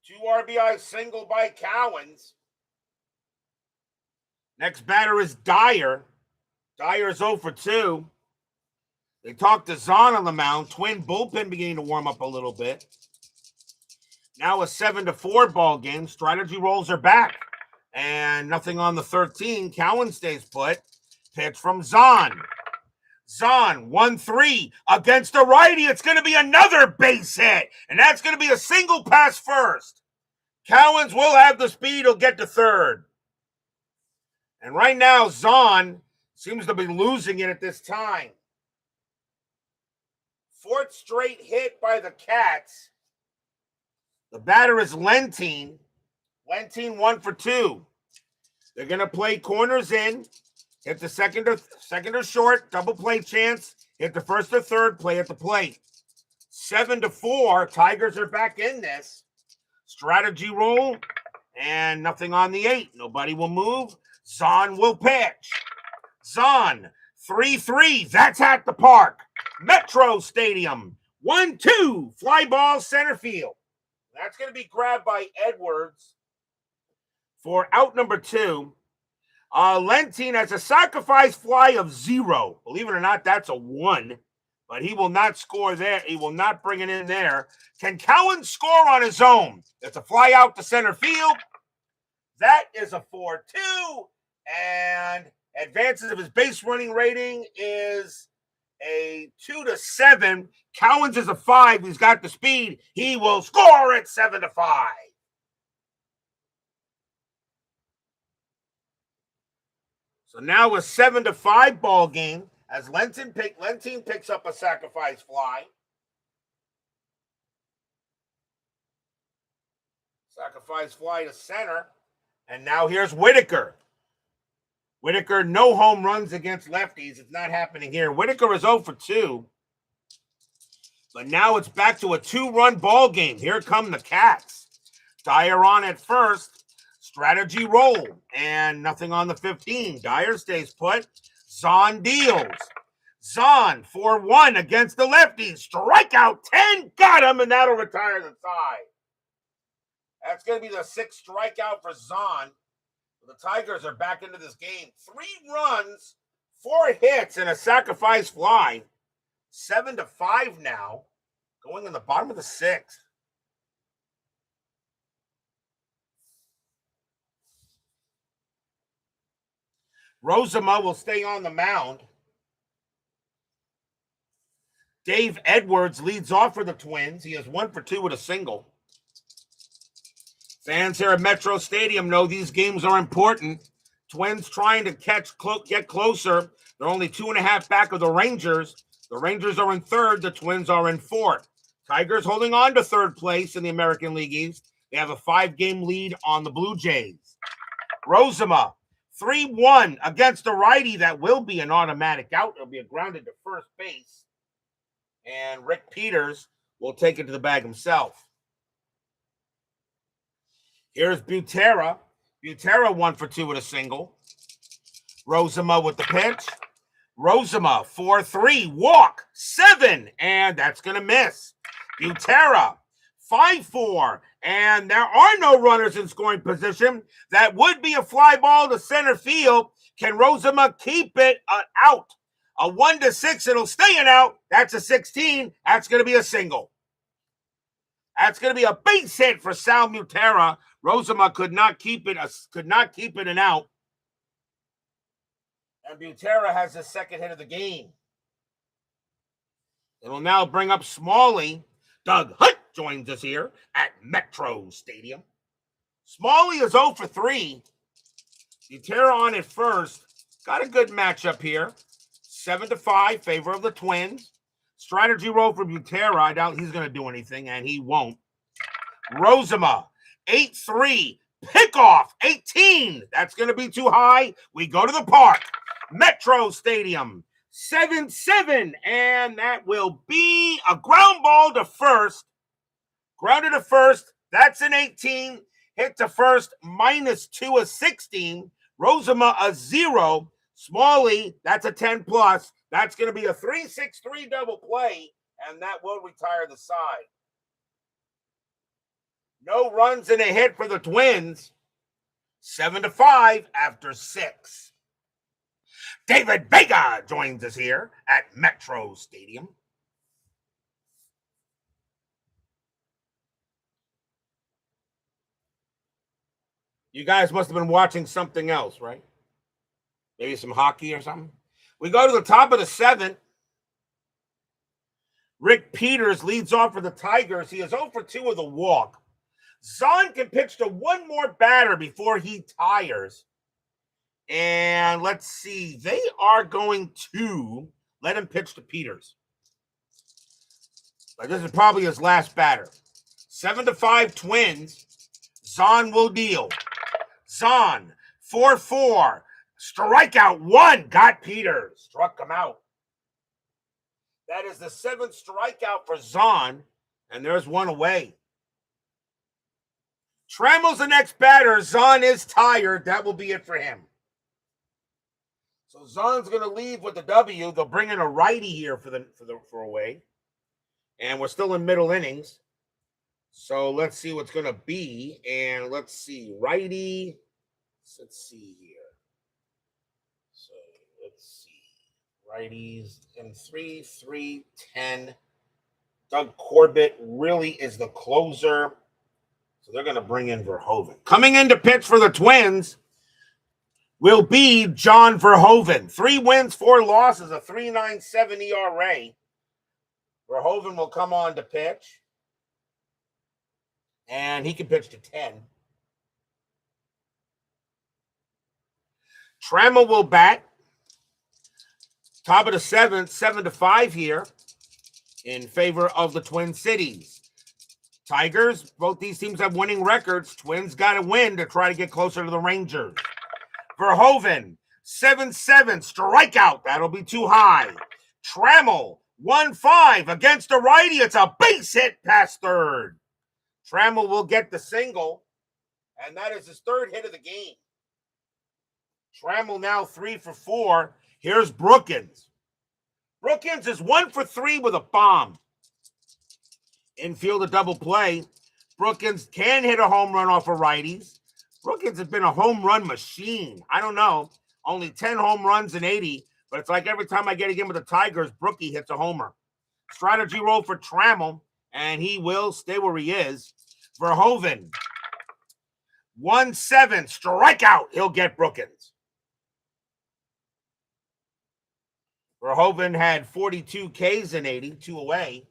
2 RBI single by Cowens. Next batter is Dyer. Dyer's 0 for 2. They talked to Zahn on the mound. Twin bullpen beginning to warm up a little bit. Now a 7-4 ball game. Strategy rolls are back. And nothing on the 13. Cowan stays put. Pitch from Zahn. Zahn, 1-3 against the righty. It's going to be another base hit. And that's going to be a single pass first. Cowens will have the speed. He'll get to third. And right now, Zahn seems to be losing it at this time. 4th straight hit by the Cats. The batter is Lentine. Lentine 1 for 2. They're going to play corners in. Hit the second or short. Double play chance. Hit the first or third. Play at the plate. 7-4. Tigers are back in this. Strategy roll. And nothing on the 8. Nobody will move. Zahn will pitch. Zahn, 3-3. That's at the park. Metro Stadium. 1-2. Fly ball center field. That's going to be grabbed by Edwards for out number 2. Lentine has a sacrifice fly of 0. Believe it or not, that's a 1. But he will not score there. He will not bring it in there. Can Cowan score on his own? It's a fly out to center field. That is a 4-2. And advances of his base running rating is a 2-7. Cowens is a 5. He's got the speed. He will score at 7-5. So now a 7-5 ball game as Lentine picks up a sacrifice fly. Sacrifice fly to center. And now here's Whitaker. Whitaker, no home runs against lefties. It's not happening here. Whitaker is 0 for 2. But now it's back to a 2-run ball game. Here come the Cats. Dyer on at first. Strategy roll. And nothing on the 15. Dyer stays put. Zahn deals. Zahn 4-1 against the lefties. Strikeout 10. Got him, and that'll retire the tie. That's going to be the 6th strikeout for Zahn. The Tigers are back into this game. 3 runs, 4 hits, and a sacrifice fly. 7-5 now, going in the bottom of the 6th. Rozema will stay on the mound. Dave Edwards leads off for the Twins. He has 1 for 2 with a single. Fans here at Metro Stadium know these games are important. Twins trying to get closer. They're only 2.5 back of the Rangers. The Rangers are in 3rd. The Twins are in 4th. Tigers holding on to 3rd place in the American League East. They have a 5-game lead on the Blue Jays. Rozema, 3-1 against a righty. That will be an automatic out. It'll be a grounded to first base. And Rick Peters will take it to the bag himself. Here's Butera. Butera 1 for 2 with a single. Rozema with the pitch. Rozema 4-3, walk 7, and that's going to miss. Butera 5-4, and there are no runners in scoring position. That would be a fly ball to center field. Can Rozema keep it out? A 1-6, it'll stay an out. That's a 16. That's going to be a single. That's going to be a base hit for Sal Butera. Rozema could not keep it an out. And Butera has his 2nd hit of the game. It'll now bring up Smalley. Doug Hunt joins us here at Metro Stadium. Smalley is 0 for 3. Butera on at first. Got a good matchup here. 7-5, favor of the Twins. Strategy roll for Butera. I doubt he's going to do anything, and he won't. Rozema, 8-3. Pickoff, 18. That's going to be too high. We go to the park. Metro Stadium, 7-7. And that will be a ground ball to first. Grounded to first. That's an 18. Hit to first, -2, a 16. Rozema, a 0. Smalley, that's a 10 plus. That's going to be a 3-6-3 double play, and that will retire the side. No runs and a hit for the Twins. 7-5 after 6. David Vega joins us here at Metro Stadium. You guys must have been watching something else, right? Maybe some hockey or something. We go to the top of the 7th. Rick Peters leads off for the Tigers. He is 0 for 2 with a walk. Zahn can pitch to one more batter before he tires. And let's see. They are going to let him pitch to Peters. But this is probably his last batter. 7-5 Twins. Zahn will deal. Zahn, 4-4. Strikeout 1. Got Peters. Struck him out. That is the 7th strikeout for Zahn. And there's one away. Trammell's the next batter. Zahn is tired. That will be it for him. So Zahn's going to leave with the W. They'll bring in a righty here for away. And we're still in middle innings. So let's see what's going to be. And let's see. Righty. Let's see here. So let's see. Righties in 3-3-10. Doug Corbett really is the closer. So they're going to bring in Verhoeven. Coming in to pitch for the Twins will be John Verhoeven. 3 wins, 4 losses, a 3.97 ERA. Verhoeven will come on to pitch. And he can pitch to 10. Trammell will bat. Top of the 7th, 7-5 here in favor of the Twin Cities. Tigers, both these teams have winning records. Twins got to win to try to get closer to the Rangers. Verhoeven, 7-7, strikeout. That'll be too high. Trammell, 1-5 against a righty. It's a base hit past third. Trammell will get the single, and that is his third hit of the game. Trammell now 3 for 4. Here's Brookins. Brookins is 1 for 3 with a bomb. Infield a double play. Brookins can hit a home run off of righties. Brookins has been a home run machine. I don't know. Only 10 home runs in 80, but it's like every time I get a game with the Tigers, Brookie hits a homer. Strategy roll for Trammell, and he will stay where he is. Verhoeven, 1-7, strikeout. He'll get Brookins. Verhoeven had 42 Ks in 80, 2 away.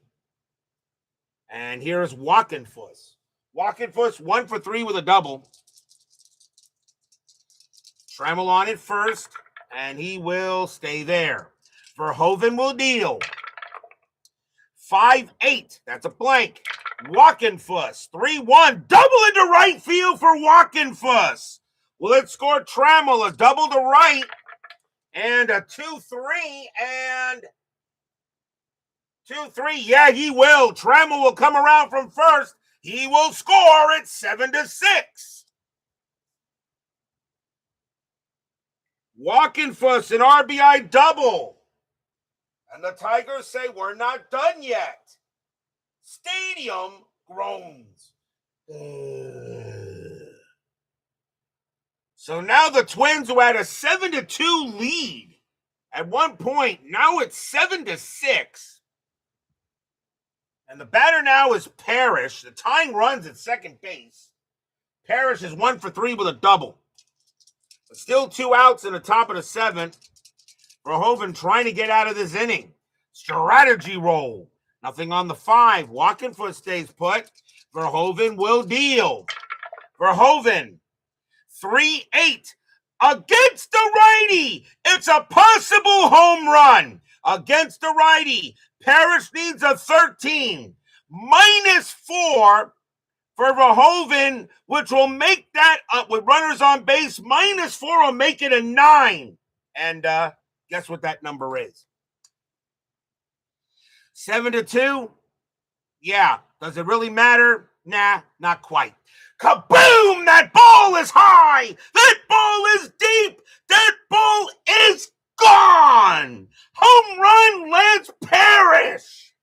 And here's Walkenfuss. Walkenfuss, 1 for 3 with a double. Trammell on it first, and he will stay there. Verhoeven will deal. 5-8, that's a blank. Walkenfuss, 3-1, double into right field for Walkenfuss. Will it score Trammell? A double to right, and a 2-3, and 2-3. Yeah, he will. Trammell will come around from first. He will score at 7-6. Walkenfuss, an RBI double. And the Tigers say, we're not done yet. Stadium groans. So now the Twins, who had a 7-2 lead at one point, now it's 7-6. And the batter now is Parrish. The tying runs at second base. Parrish is 1 for 3 with a double. But still 2 outs in the top of the 7th. Verhoeven trying to get out of this inning. Strategy roll. Nothing on the 5. Walkenfuss stays put. Verhoeven will deal. Verhoeven, 3-8 against the righty. It's a possible home run against the righty. Parrish needs a 13. -4 for Verhoeven, which will make that, with runners on base, -4 will make it a 9. And guess what that number is? 7-2? Yeah. Does it really matter? Nah, not quite. Kaboom! That ball is high! That ball is deep! That ball is gone! Home run, Lance Parrish!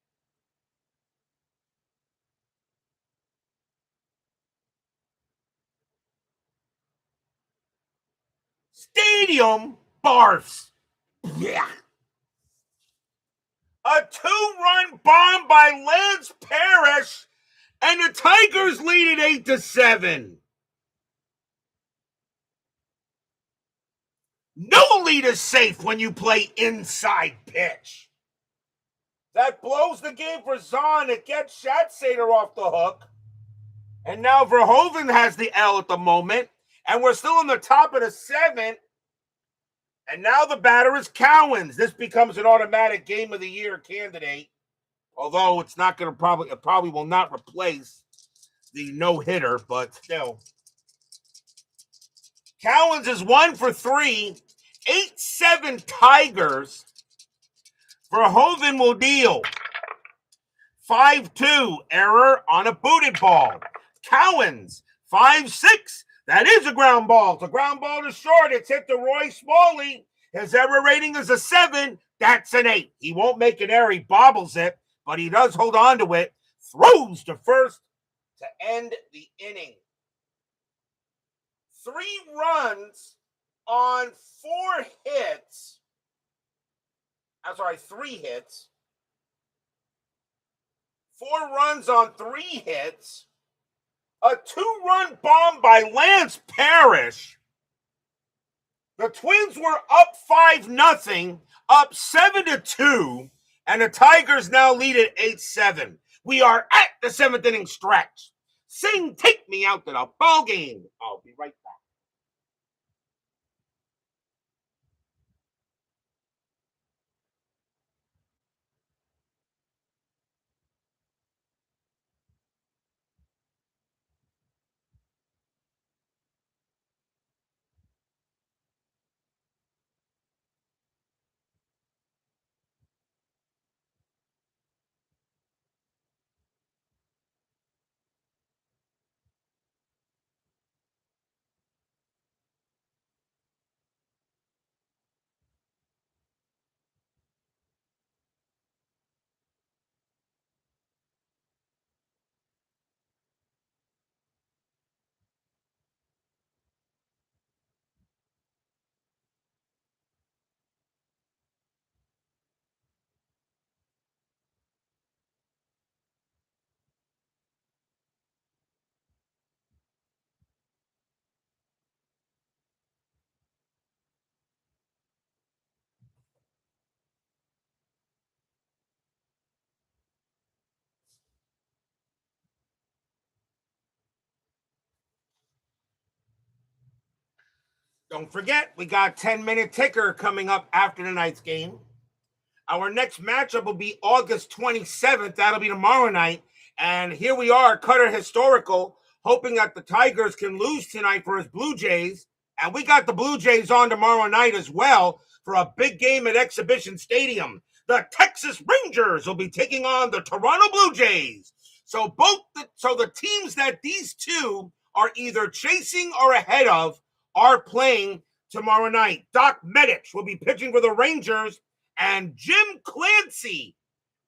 Stadium barfs. Yeah. A 2-run bomb by Lance Parrish, and the Tigers lead it 8-7. No lead is safe when you play inside pitch. That blows the game for Zahn. It gets Schatzeder off the hook. And now Verhoeven has the L at the moment. And we're still in the top of the 7th. And now the batter is Cowens. This becomes an automatic Game of the Year candidate. Although it's not going to it probably will not replace the no-hitter, but still. Cowens is 1 for 3. 8-7 Tigers. Verhoeven will deal. 5-2, error on a booted ball. Cowens, 5-6. That is a ground ball. It's a ground ball to short. It's hit to Roy Smalley. His error rating is a 7. That's an 8. He won't make an error. He bobbles it, but he does hold on to it. Throws to first to end the inning. 3 runs on 4 hits. I'm sorry, 3 hits. 4 runs on 3 hits. A 2-run bomb by Lance Parrish. The Twins were up 5-0, up 7-2, and the Tigers now lead at 8-7. We are at the 7th inning stretch. Sing, take me out to the ball game. I'll be right back. Don't forget, we got 10-minute ticker coming up after tonight's game. Our next matchup will be August 27th. That'll be tomorrow night. And here we are, Cutter Historical, hoping that the Tigers can lose tonight for his Blue Jays. And we got the Blue Jays on tomorrow night as well for a big game at Exhibition Stadium. The Texas Rangers will be taking on the Toronto Blue Jays. So the teams that these two are either chasing or ahead of are playing tomorrow night. Doc Medich will be pitching for the Rangers, and Jim Clancy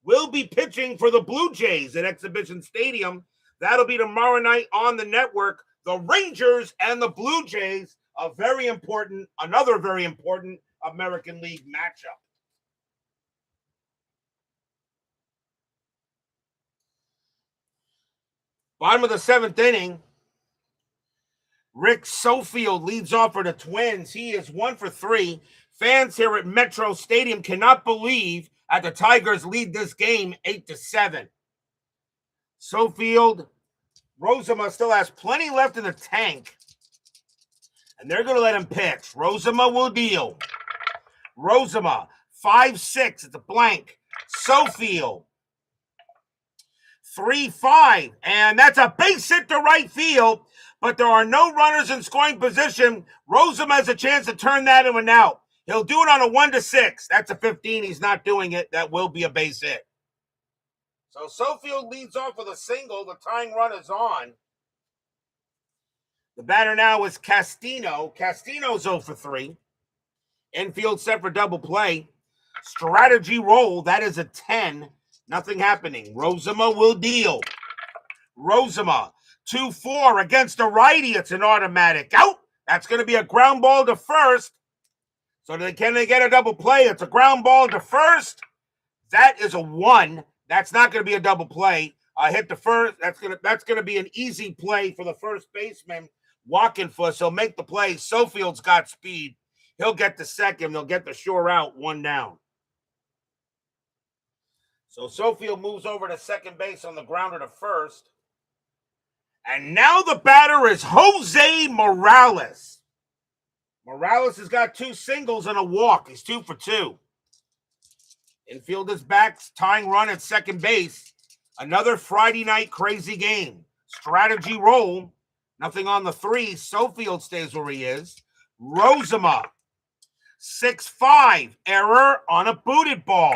will be pitching for the Blue Jays at Exhibition Stadium. That'll be tomorrow night on the network. The Rangers and the Blue Jays, another very important American League matchup. Bottom of the seventh inning, Rick Sofield leads off for the Twins. He is 1 for 3. Fans here at Metro Stadium cannot believe that the Tigers lead this game 8-7. Sofield, Rozema still has plenty left in the tank, and they're going to let him pitch. Rozema will deal. Rozema, 5-6. It's a blank. Sofield, 3-5, and that's a base hit to right field, but there are no runners in scoring position. Rozema has a chance to turn that into an out. He'll do it on a 1-6. That's a 15. He's not doing it. That will be a base hit. So Sofield leads off with a single. The tying run is on. The batter now is Castino. Castino's 0 for 3. Infield set for double play. Strategy roll. That is a 10. Nothing happening. Rozema will deal. Rozema, 2-4 against a righty. It's an automatic out. That's going to be a ground ball to first. So can they get a double play? It's a ground ball to first. That is a 1. That's not going to be a double play. Hit the first. That's going to be an easy play for the first baseman, Walkenfuss. He'll make the play. Sofield's got speed. He'll get the second. They'll get the sure out, 1 down. So Sofield moves over to second base on the grounder to first. And now the batter is Jose Morales. Morales has got 2 singles and a walk. He's 2 for 2. Infield is back, tying run at second base. Another Friday night crazy game. Strategy roll. Nothing on the 3. Sofield stays where he is. Rozema, 6-5. Error on a booted ball.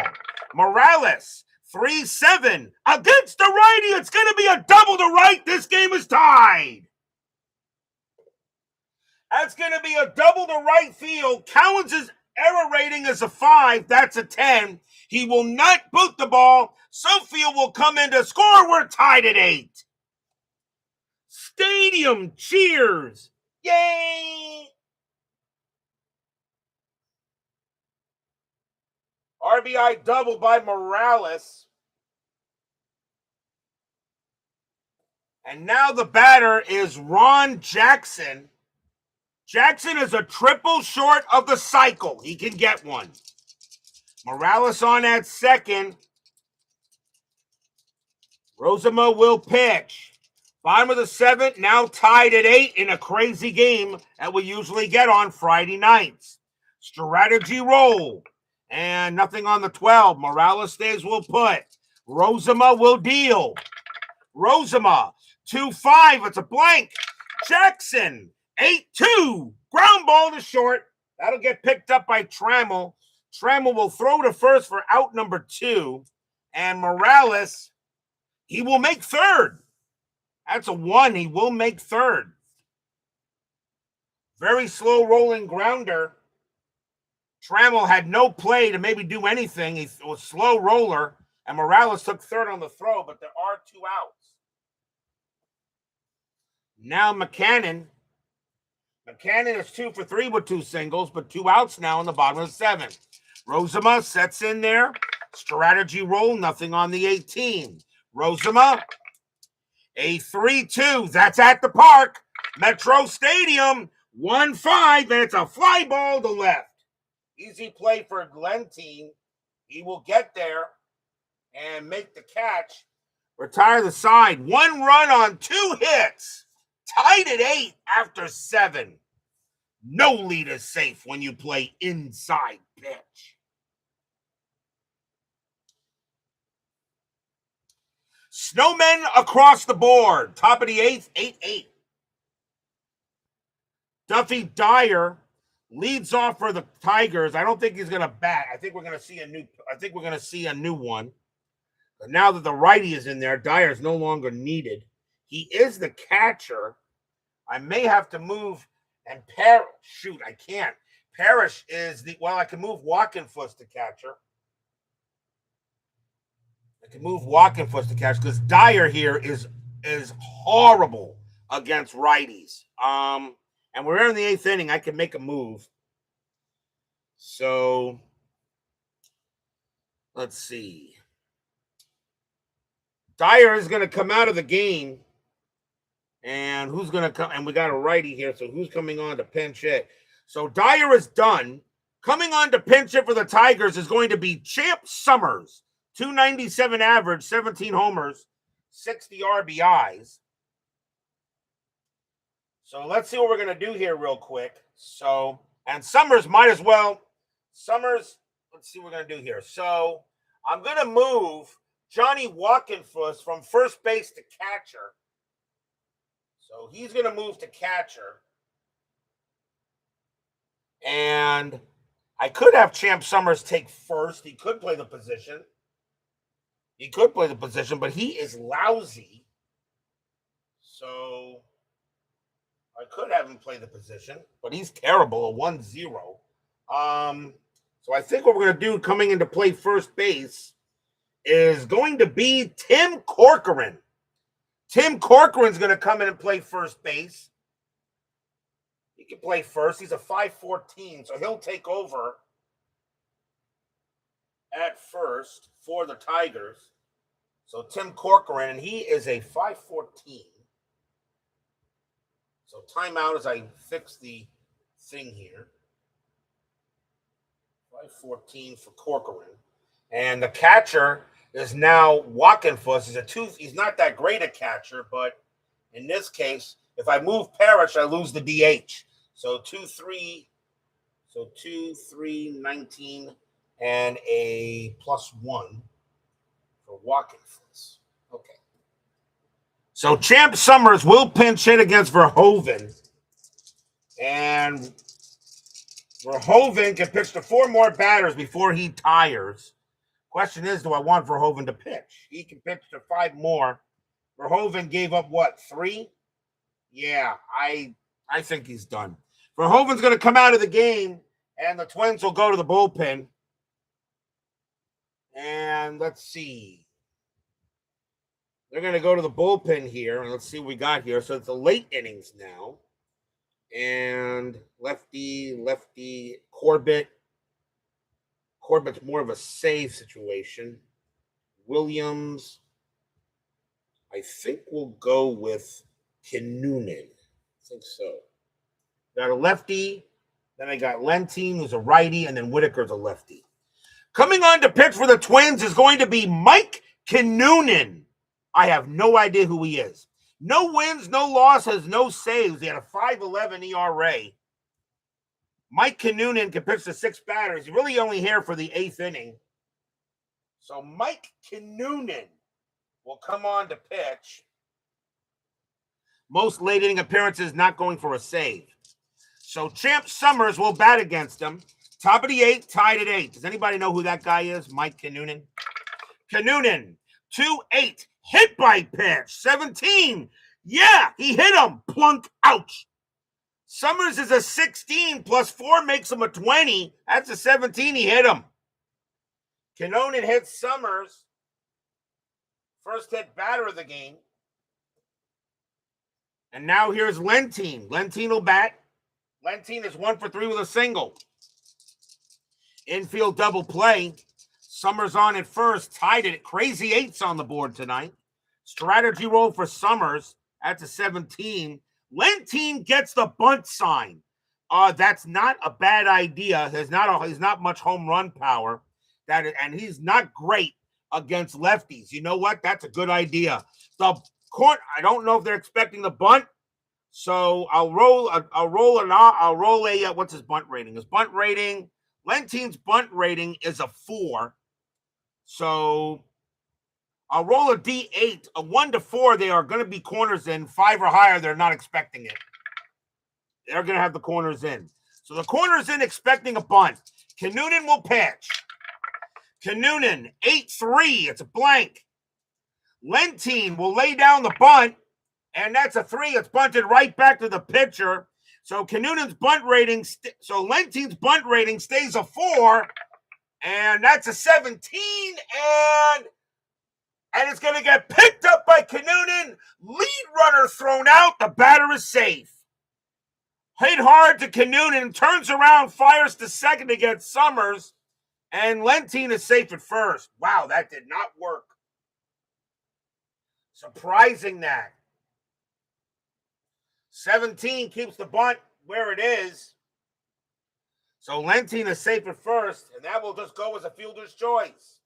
Morales, 3-7. Against the righty. It's going to be a double to right. This game is tied. That's going to be a double to right field. Cowens' error rating is a 5. That's a 10. He will not boot the ball. Sofield will come in to score. We're tied at 8. Stadium cheers. Yay! RBI double by Morales. And now the batter is Ron Jackson. Jackson is a triple short of the cycle. He can get one. Morales on at second. Rozema will pitch. Bottom of the 7th, now tied at 8 in a crazy game that we usually get on Friday nights. Strategy roll. And nothing on the 12. Morales stays will put. Rozema will deal. Rozema, 2-5. It's a blank. Jackson, 8-2. Ground ball to short. That'll get picked up by Trammell. Trammell will throw to first for out number 2. And Morales, he will make third. That's a 1. He will make third. Very slow rolling grounder. Trammell had no play to maybe do anything. He was slow roller. And Morales took third on the throw, but there are 2 outs. Now McCannon. McCannon is 2 for 3 with 2 singles, but 2 outs now in the bottom of the 7th. Rozema sets in there. Strategy roll, nothing on the 18. Rozema, a 3-2. That's at the park. Metro Stadium, 1-5, and it's a fly ball to left. Easy play for Glentine. He will get there and make the catch. Retire the side. 1 run on 2 hits. Tied at 8 after 7. No lead is safe when you play inside pitch. Snowmen across the board. Top of the eighth, 8-8. Duffy Dyer leads off for the Tigers. I don't think he's going to bat. I think we're going to see a new one. But now that the righty is in there, Dyer is no longer needed. He is the catcher. I may have to move and Parrish. Shoot, I can't. Parrish is I can move Walkenfuss to catcher. I can move Walkenfuss to catcher because Dyer here is horrible against righties. And we're in the eighth inning. I can make a move. So let's see. Dyer is going to come out of the game. And who's going to come? And we got a righty here. So who's coming on to pinch hit? So Dyer is done. Coming on to pinch hit for the Tigers is going to be Champ Summers. 297 average, 17 homers, 60 RBIs. So let's see what we're going to do here real quick. So, and Summers might as well. Summers, let's see what we're going to do here. So I'm going to move Johnny Walkenfuss from first base to catcher. So he's going to move to catcher. And I could have Champ Summers take first. He could play the position. But he is lousy. So I could have him play the position, but he's terrible, a 1-0. So I think what we're going to do coming into play first base is going to be Tim Corcoran. Tim Corcoran's going to come in and play first base. He can play first. He's a 5'14", so he'll take over at first for the Tigers. So Tim Corcoran, and he is a 5'14". So timeout as I fix the thing here. 5'14" for Corcoran. And the catcher is now Walkenfuss. He's not that great a catcher, but in this case, if I move Parrish, I lose the DH. So 2-3, 19, and a +1 for Walkenfuss. Okay. So Champ Summers will pinch hit against Verhoeven. And Verhoeven can pitch to 4 more batters before he tires. Question is, do I want Verhoeven to pitch? He can pitch to 5 more. Verhoeven gave up, 3? Yeah, I think he's done. Verhoeven's going to come out of the game, and the Twins will go to the bullpen. And let's see. They're going to go to the bullpen here, and let's see what we got here. So it's the late innings now. And lefty, Corbett. Corbett's more of a save situation. Williams, I think we'll go with Kinnunen. I think so. Got a lefty. Then I got Lentine, who's a righty, and then Whitaker's a lefty. Coming on to pitch for the Twins is going to be Mike Kinnunen. I have no idea who he is. No wins, no losses, no saves. He had a 5.11 ERA. Mike Kinnunen can pitch to 6 batters. He's really only here for the 8th inning. So Mike Kinnunen will come on to pitch. Most late inning appearances not going for a save. So Champ Summers will bat against him. Top of the 8th, tied at 8. Does anybody know who that guy is? Mike Kinnunen. Kinnunen, 2-8, hit by pitch, 17. Yeah, he hit him. Plunk, ouch. Summers is a 16, plus 4 makes him a 20. That's a 17. He hit him. Kinnunen hits Summers. First hit batter of the game. And now here's Lentine. Lentine will bat. Lentine is 1 for 3 with a single. Infield double play. Summers on at first. Tied it. Crazy 8s on the board tonight. Strategy roll for Summers. That's a 17. Lentine gets the bunt sign. That's not a bad idea. He's not much home run power. And he's not great against lefties. You know what? That's a good idea. I don't know if they're expecting the bunt. So I'll roll a what's his bunt rating? His bunt rating, Lentein's bunt rating is a 4. So I'll roll a D8. A 1 to 4, they are going to be corners in. 5 or higher, they're not expecting it. They're going to have the corners in. So the corner's in expecting a bunt. Kinnunen will pitch. Kinnunen, 8-3. It's a blank. Lentein will lay down the bunt, and that's a 3. It's bunted right back to the pitcher. So Kinnunen's bunt rating, Lentein's bunt rating stays a 4, and that's a 17, and it's going to get picked up by Kinnunen. Lead runner thrown out. The batter is safe. Hit hard to Kinnunen, turns around, fires to second against Summers, and Lentein is safe at first. Wow, that did not work. Surprising that. 17 keeps the bunt where it is. So Lentein is safe at first, and that will just go as a fielder's choice.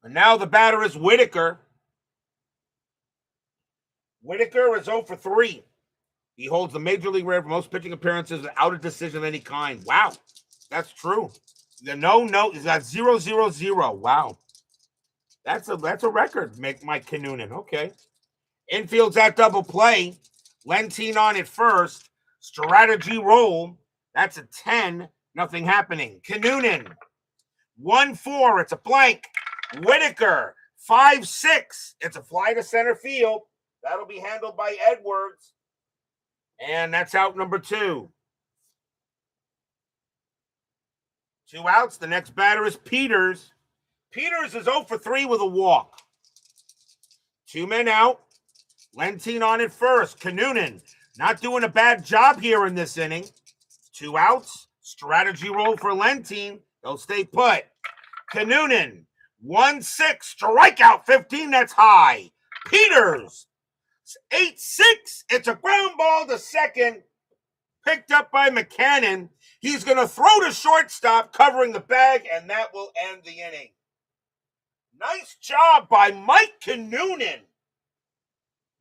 And now the batter is Whitaker. Whitaker is 0 for 3. He holds the major league record for most pitching appearances without a decision of any kind. Wow, that's true. The no, he's got 0-0-0. Wow, that's a record. Mike Kinnunen. Okay, infield's at double play. Lentein on at first. Strategy roll. That's a 10. Nothing happening. Kinnunen 1-4. It's a blank. Whitaker 5-6. It's a fly to center field. That'll be handled by Edwards. And that's out number 2. 2 outs. The next batter is Peters. Peters is 0 for 3 with a walk. 2 men out. Lentein on at first. Kinnunen not doing a bad job here in this inning. 2 outs. Strategy roll for Lentein. They'll stay put. Kinnunen 1-6. Strikeout 15. That's high. Peters 8-6. It's a ground ball to second. Picked up by McCannon. He's going to throw to shortstop, covering the bag, and that will end the inning. Nice job by Mike Kinnunen.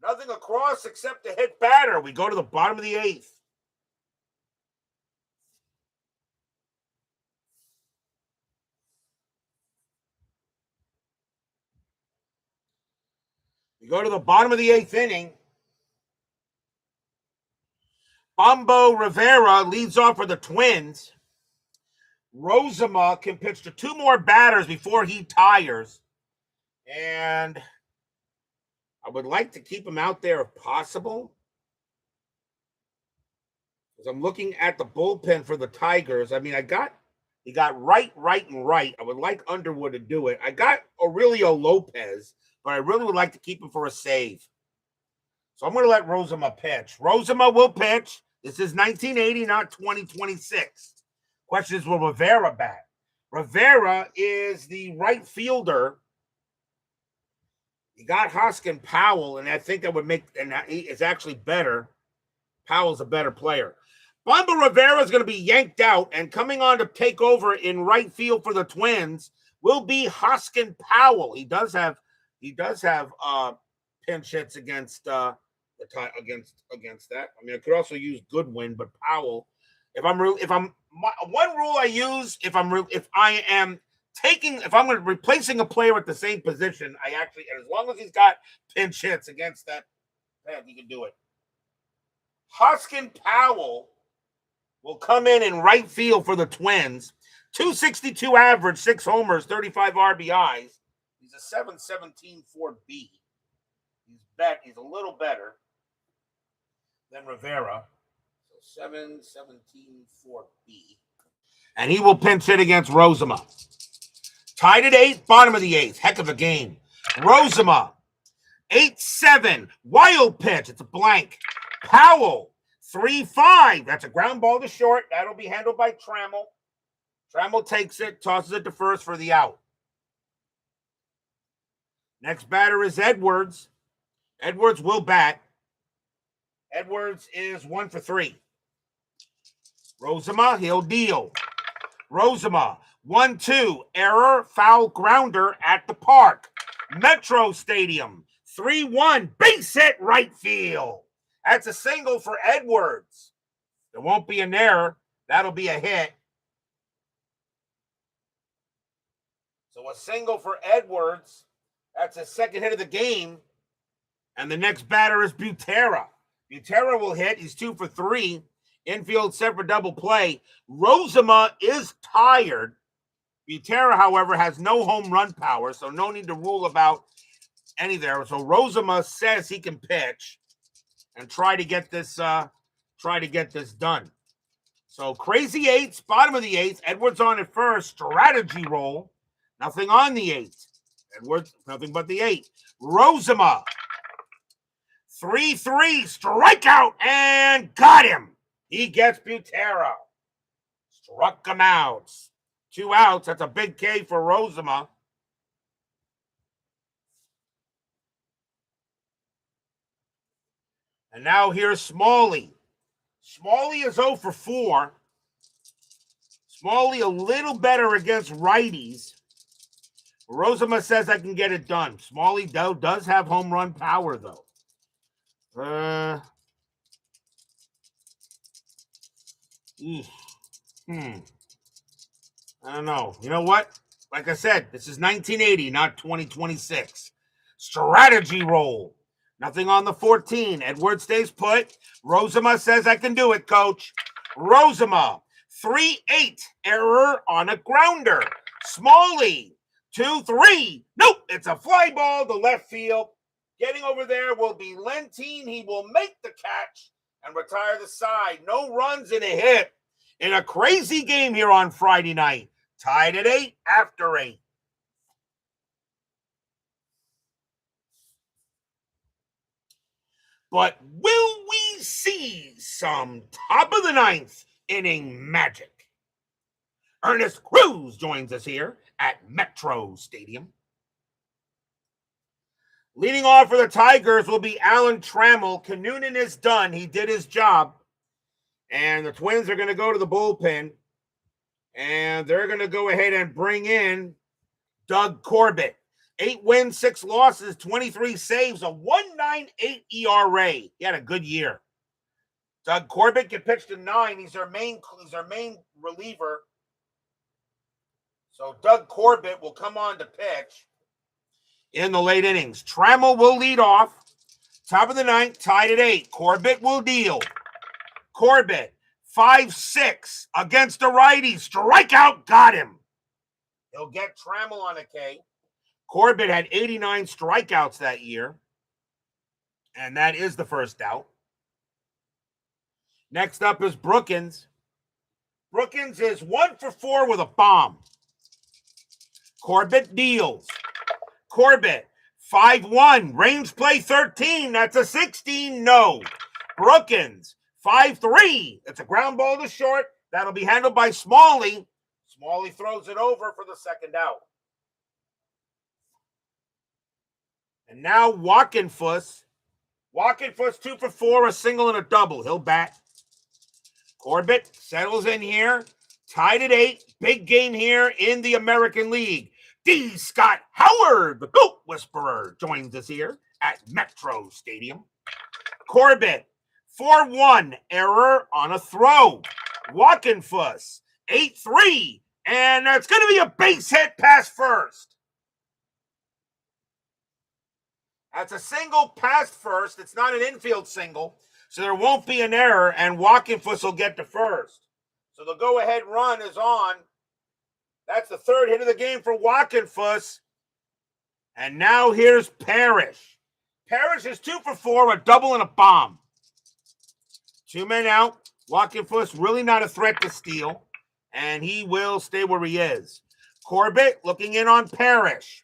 Nothing across except a hit batter. We go to the bottom of the 8th. We go to the bottom of the 8th inning. Bombo Rivera leads off for the Twins. Rozema can pitch to 2 more batters before he tires. And I would like to keep him out there if possible. Because I'm looking at the bullpen for the Tigers. I mean, he got right, and right. I would like Underwood to do it. I got Aurelio Lopez, but I really would like to keep him for a save. So I'm going to let Rozema pitch. Rozema will pitch. This is 1980, not 2026. Question is, will Rivera bat? Rivera is the right fielder. You got Hoskin Powell, and I think that would make, and he is actually better. Powell's a better player. Bombo Rivera is going to be yanked out, and coming on to take over in right field for the Twins will be Hoskin Powell. He does have pinch hits against that. I mean, I could also use Goodwin, but Powell. One rule I use if I'm replacing a player at the same position, I actually, as long as he's got pinch hits against that, he can do it. Hoskin Powell will come in right field for the Twins. 262 average, 6 homers, 35 RBIs. He's a 7.17 4B. He's a little better than Rivera. So 7.17 4B. And he will pinch hit against Rozema. Tied at 8, bottom of the 8th. Heck of a game. Rozema, 8-7. Wild pitch. It's a blank. Powell, 3-5. That's a ground ball to short. That'll be handled by Trammell. Trammell takes it, tosses it to first for the out. Next batter is Edwards. Edwards will bat. Edwards is 1 for 3. Rozema, he'll deal. Rozema, 1-2. Error, foul grounder at the park. Metro Stadium, 3-1. Base hit right field. That's a single for Edwards. There won't be an error. That'll be a hit. So a single for Edwards. That's his second hit of the game. And the next batter is Butera. Butera will hit. He's 2 for 3. Infield set for double play. Rozema is tired. Butera, however, has no home run power, so no need to rule about any there. So Rozema says he can pitch and try to get this done. So crazy eights, bottom of the eighth. Edwards on at first. Strategy roll. Nothing on the eighth. Edwards, nothing but the eight. Rozema. 3-3, strikeout, and got him. He gets Butera. Struck him out. 2 outs. That's a big K for Rozema. And now here's Smalley. Smalley is 0 for 4. Smalley a little better against righties. Rozema says I can get it done. Smalley does have home run power, though. I don't know. You know what? Like I said, this is 1980, not 2026. Strategy roll. Nothing on the 14. Edwards stays put. Rozema says I can do it, coach. Rozema. 3-8. Error on a grounder. Smalley. 2-3. Nope. It's a fly ball to left field. Getting over there will be Lentine. He will make the catch and retire the side. No runs and a hit in a crazy game here on Friday night. Tied at 8 after 8. But will we see some top of the ninth inning magic? Ernest Cruz joins us here at Metro Stadium. Leading off for the Tigers will be Alan Trammell. Noonan is done. He did his job. And the Twins are going to go to the bullpen. And they're going to go ahead and bring in Doug Corbett. 8 wins, 6 losses, 23 saves, a 1.98 ERA. He had a good year. Doug Corbett can pitch to 9. He's our main reliever. So Doug Corbett will come on to pitch in the late innings. Trammell will lead off. Top of the ninth, tied at 8. Corbett will deal. Corbett, 5-6 against a righty. Strikeout, got him. He'll get Trammell on a K. Corbett had 89 strikeouts that year. And that is the first out. Next up is Brookins. Brookins is 1 for 4 with a bomb. Corbett deals. Corbett, 5-1. Range play 13. That's a 16. No. Brookins, 5-3. It's a ground ball to short. That'll be handled by Smalley. Smalley throws it over for the second out. And now Walkenfuss. Walkenfuss 2 for 4, a single and a double. He'll bat. Corbett settles in here. Tied at 8. Big game here in the American League. D. Scott Howard, the Goat Whisperer, joins us here at Metro Stadium. Corbett, 4-1. Error on a throw. Walkenfuss, 8-3. And that's going to be a base hit past first. That's a single past first. It's not an infield single, so there won't be an error, and Walkenfuss will get to first. So the go-ahead run is on. That's the third hit of the game for Walkenfuss. And now here's Parrish. Parrish is 2 for 4, a double and a bomb. 2 men out. Walkenfuss really not a threat to steal, and he will stay where he is. Corbett looking in on Parrish.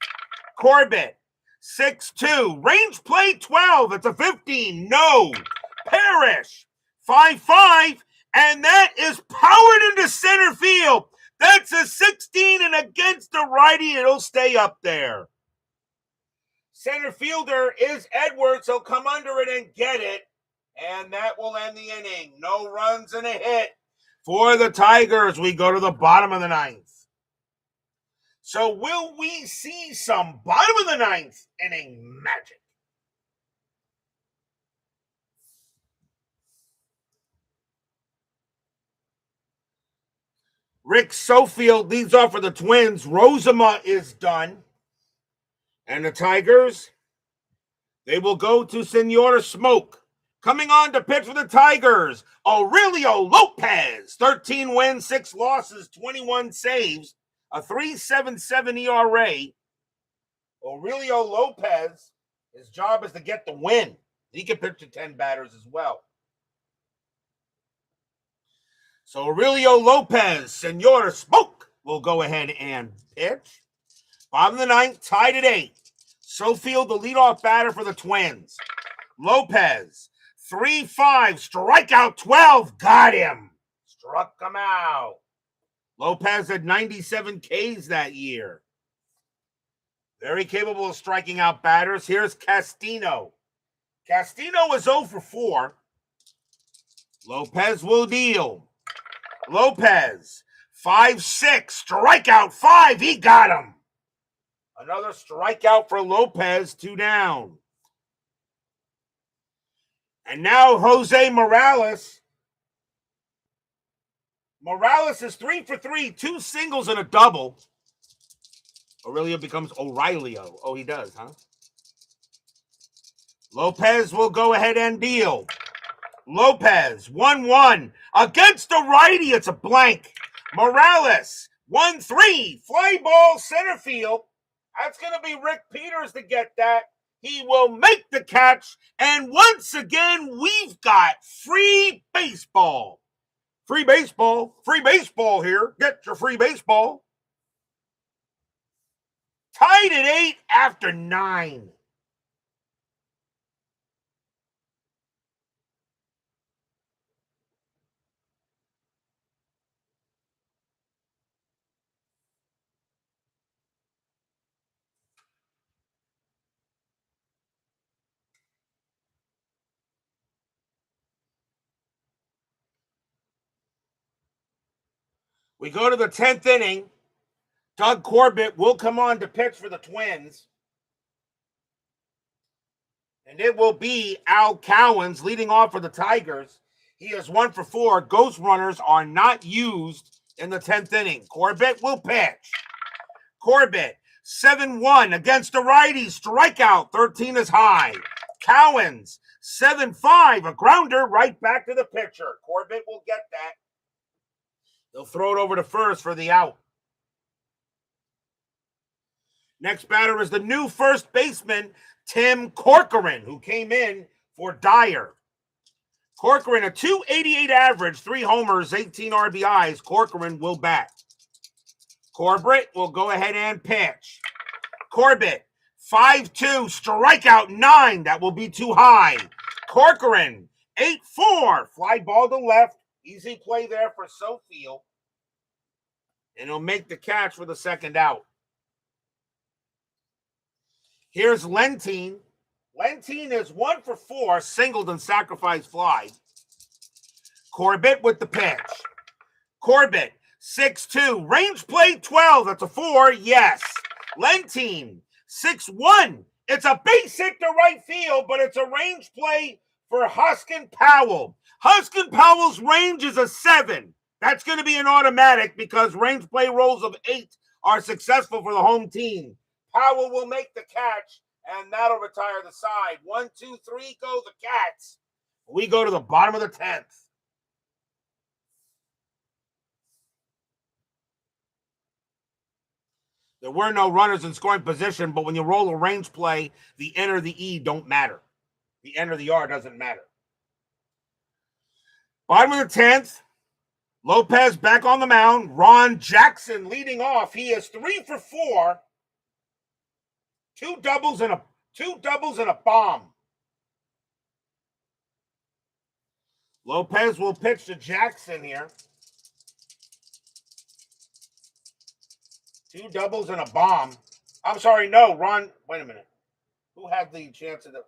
Corbett, 6-2. Range play 12. It's a 15. No. Parrish, 5-5. And that is powered into center field. That's a 16, and against the righty, it'll stay up there. Center fielder is Edwards. He'll come under it and get it. And that will end the inning. No runs and a hit for the Tigers. We go to the bottom of the ninth. So will we see some bottom of the ninth inning magic? Rick Sofield leads off for the Twins. Rozema is done. And the Tigers, they will go to Senora Smoke. Coming on to pitch for the Tigers, Aurelio Lopez. 13 wins, 6 losses, 21 saves, a 3.77 ERA. Aurelio Lopez, his job is to get the win. He can pitch to 10 batters as well. So Aurelio Lopez, Senora Smoke, will go ahead and pitch. Bottom of the ninth, tied at 8. Sofield, the leadoff batter for the Twins. Lopez, 3-5, strikeout 12, got him. Struck him out. Lopez had 97 Ks that year. Very capable of striking out batters. Here's Castino. Castino is 0 for 4. Lopez will deal. Lopez, 5-6, strikeout 5, he got him. Another strikeout for Lopez, 2 down. And now Jose Morales. Morales is 3 for 3, 2 singles and a double. Aurelio becomes O'Reillyo. Oh, he does, huh? Lopez will go ahead and deal. Lopez, 1-1. Against the righty, it's a blank. Morales, 1-3. Fly ball center field. That's going to be Rick Peters to get that. He will make the catch. And once again, we've got free baseball. Free baseball. Free baseball here. Get your free baseball. Tied at 8 after 9. We go to the 10th inning. Doug Corbett will come on to pitch for the Twins. And it will be Al Cowens leading off for the Tigers. He is 1 for 4. Ghost runners are not used in the 10th inning. Corbett will pitch. Corbett, 7-1 against the righty. Strikeout, 13 is high. Cowens, 7-5, a grounder right back to the pitcher. Corbett will get that. They'll throw it over to first for the out. Next batter is the new first baseman, Tim Corcoran, who came in for Dyer. Corcoran, a .288 average, 3 homers, 18 RBIs. Corcoran will bat. Corbett will go ahead and pitch. Corbett, 5-2, strikeout 9. That will be too high. Corcoran, 8-4, fly ball to left. Easy play there for Sofield. And he'll make the catch for the second out. Here's Lentine. Lentine is 1 for 4, singled and sacrifice fly. Corbett with the pitch. Corbett, 6-2, range play 12. That's a 4, yes. Lentine, 6-1. It's a base hit to right field, but it's a range play for Huskin Powell. Huskin Powell's range is a 7. That's going to be an automatic because range play rolls of 8 are successful for the home team. Powell will make the catch, and that'll retire the side. 1, 2, 3, go the Cats. We go to the bottom of the 10th. There were no runners in scoring position, but when you roll a range play, the N or the E don't matter. The N or the R doesn't matter. Bottom of the 10th, Lopez back on the mound. Ron Jackson leading off. He is 3 for 4. 2 doubles and a bomb. Lopez will pitch to Jackson here. 2 doubles and a bomb. I'm sorry, no, Ron. Wait a minute. Who had the chance of the?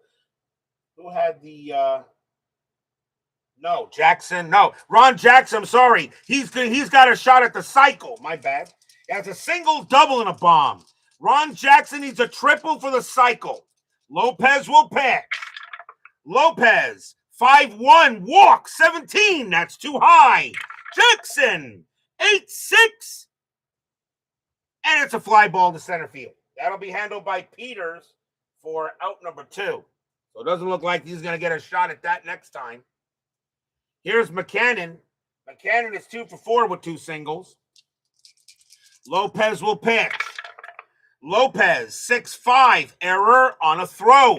Who had the? No, Jackson. No, Ron Jackson. I'm sorry. He's got a shot at the cycle. My bad. He has a single, double, and a bomb. Ron Jackson needs a triple for the cycle. Lopez will pitch. Lopez, 5-1, walk, 17. That's too high. Jackson, 8-6. And it's a fly ball to center field. That'll be handled by Peters for out number 2. So it doesn't look like he's going to get a shot at that next time. Here's McCannon. McCannon is 2 for 4 with 2 singles. Lopez will pitch. Lopez, 6-5, error on a throw.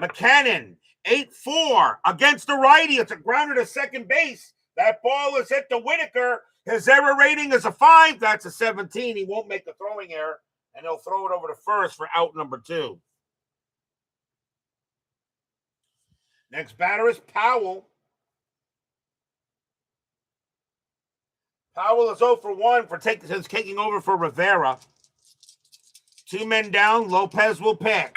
McCannon, 8-4 against the righty. It's a grounder to second base. That ball is hit to Whitaker. His error rating is a 5. That's a 17. He won't make the throwing error, and he'll throw it over to first for out number 2. Next batter is Powell. Powell is 0 for 1 for taking over for Rivera. 2 men down. Lopez will pitch.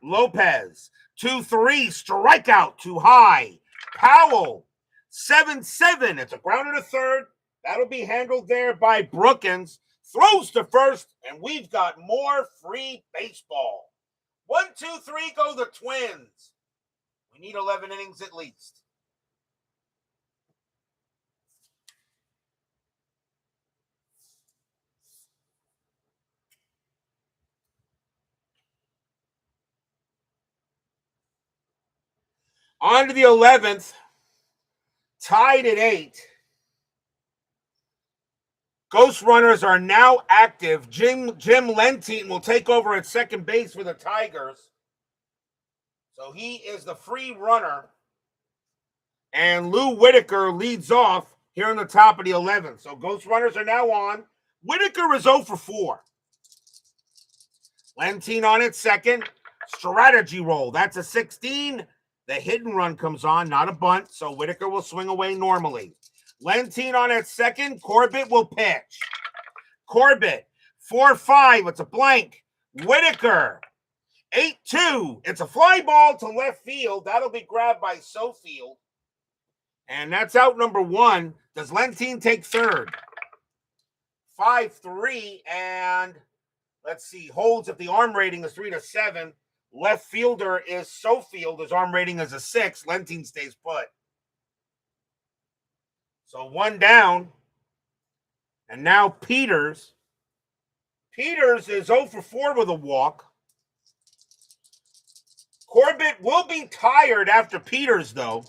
Lopez, 2-3, strikeout too high. Powell, 7-7. It's a grounder to third. That'll be handled there by Brookins. Throws to first, and we've got more free baseball. 1, 2, 3, go the Twins. We need 11 innings at least. On to the 11th. Tied at 8. Ghost runners are now active. Jim Lentine will take over at second base for the Tigers. So he is the free runner. And Lou Whitaker leads off here in the top of the 11th. So Ghost runners are now on. Whitaker is 0 for 4. Lentine on at second. Strategy roll. That's a 16. The hit and run comes on, not a bunt. So Whitaker will swing away normally. Lentine on at second. Corbett will pitch. Corbett, 4-5. It's a blank. Whitaker, 8-2. It's a fly ball to left field. That'll be grabbed by Sofield. And that's out number 1. Does Lentine take third? 5-3. And let's see. Holds if the arm rating is 3-7. Left fielder is Sofield. His arm rating is a 6. Lentine stays put. So 1 down. And now Peters. Peters is 0 for 4 with a walk. Corbett will be tired after Peters, though.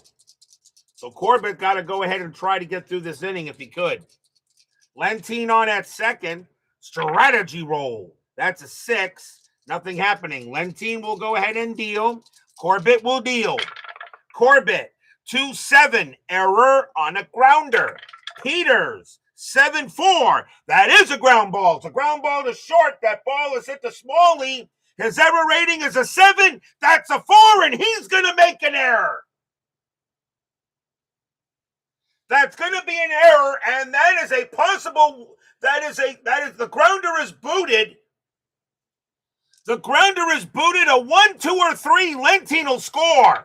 So Corbett got to go ahead and try to get through this inning if he could. Lentine on at second. Strategy roll. That's a 6. Nothing happening. Lentine will go ahead and deal. Corbett will deal. Corbett, 2-7. Error on a grounder. Peters, 7-4. That is a ground ball. It's a ground ball to short. That ball is hit to Smalley. His error rating is a 7. That's a 4, and he's going to make an error. That's going to be an error, and that is a possible, the grounder is booted. The grounder is booted. A 1, 2, or 3. Lentine will score.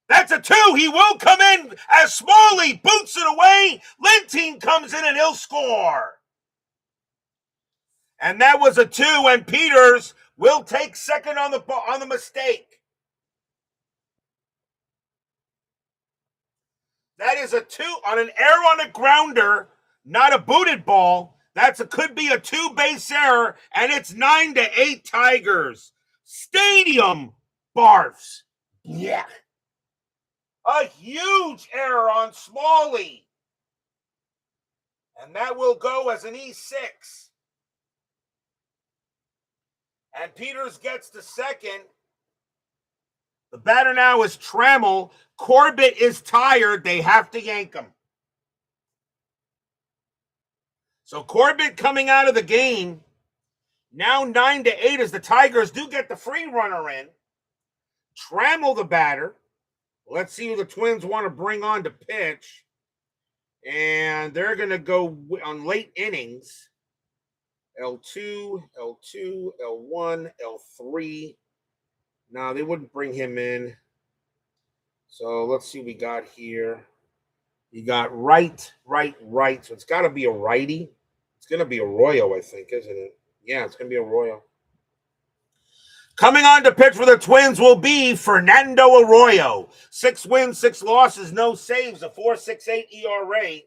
That's a 2. He will come in as Smalley boots it away. Lentine comes in and he'll score. And that was a 2, and Peters will take second on the mistake. That is a 2 on an error on a grounder, not a booted ball. Could be a 2-base error, and it's 9-8 Tigers. Stadium barfs. Yeah. A huge error on Smalley. And that will go as an E6. And Peters gets to second. The batter now is Trammell. Corbett is tired. They have to yank him. So Corbett coming out of the game. Now 9-8 as the Tigers do get the free runner in. Trammell the batter. Let's see who the Twins want to bring on to pitch. And they're going to go on late innings. L2, L2, L1, L3. No, they wouldn't bring him in. So let's see what we got here. You got right. So it's got to be a righty. It's going to be Arroyo, I think, isn't it? Yeah, it's going to be Arroyo. Coming on to pitch for the Twins will be Fernando Arroyo. 6 wins, 6 losses, no saves, a 4.68 ERA.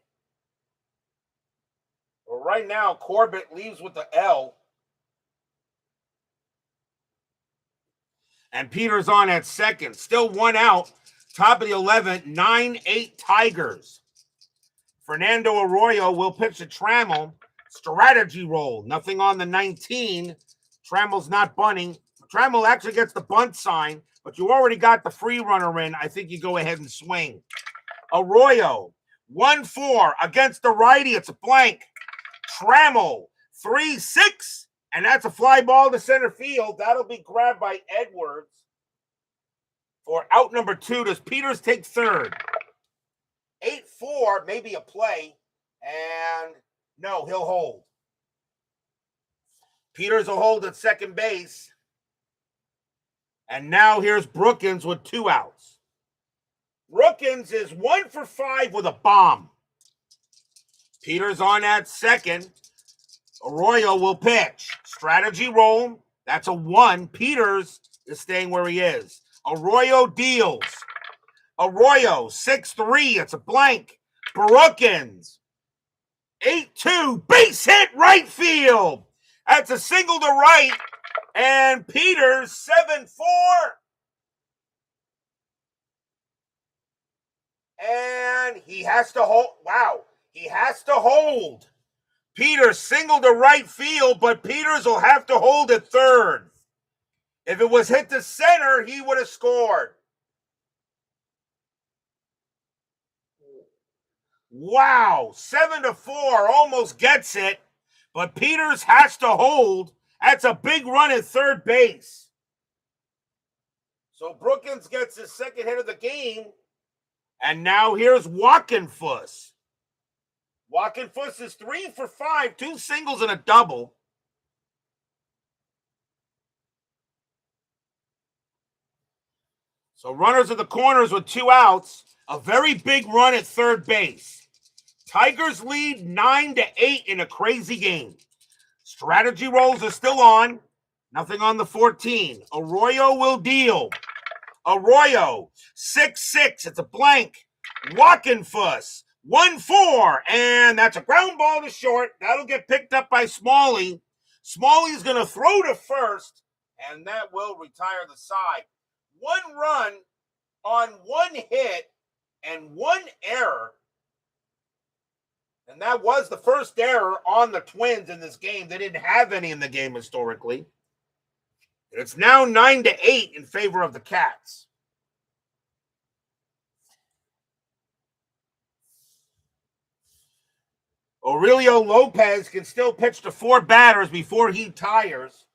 Well, right now, Corbett leaves with the L. And Peters on at second. Still one out. Top of the 11th, 9-8 Tigers. Fernando Arroyo will pitch to Trammell. Strategy roll. Nothing on the 19. Trammell's not bunting. Trammell actually gets the bunt sign, but you already got the free runner in. I think you go ahead and swing. Arroyo, 1-4 against the righty. It's a blank. Trammell, 3-6, and that's a fly ball to center field. That'll be grabbed by Edwards for out number 2. Does Peters take third? 8-4, maybe a play, and no, he'll hold. Peters will hold at second base. And now here's Brookins with 2 outs. Brookins is 1 for 5 with a bomb. Peters on at second. Arroyo will pitch. Strategy roll. That's a 1. Peters is staying where he is. Arroyo deals. Arroyo, 6-3. It's a blank. Brookins, 8-2. Base hit right field. That's a single to right. And Peters, 7-4. And he has to hold. Wow. He has to hold. Peters singled to right field, but Peters will have to hold at third. If it was hit to center, he would have scored. Wow. 7-4. Almost gets it. But Peters has to hold. That's a big run at third base. So Brookins gets his second hit of the game. And now here's Walkenfuss. Walkenfuss is 3 for 5, 2 singles and a double. So runners at the corners with 2 outs. A very big run at third base. Tigers lead 9-8 in a crazy game. Strategy rolls are still on. Nothing on the 14. Arroyo will deal. Arroyo, 6-6. It's a blank. Walkenfuss, 1-4. And that's a ground ball to short. That'll get picked up by Smalley. Smalley's going to throw to first, and that will retire the side. 1 run on 1 hit and 1 error. And that was the first error on the Twins in this game. They didn't have any in the game historically. And it's now 9-8 in favor of the Cats. Aurelio Lopez can still pitch to 4 batters before he tires.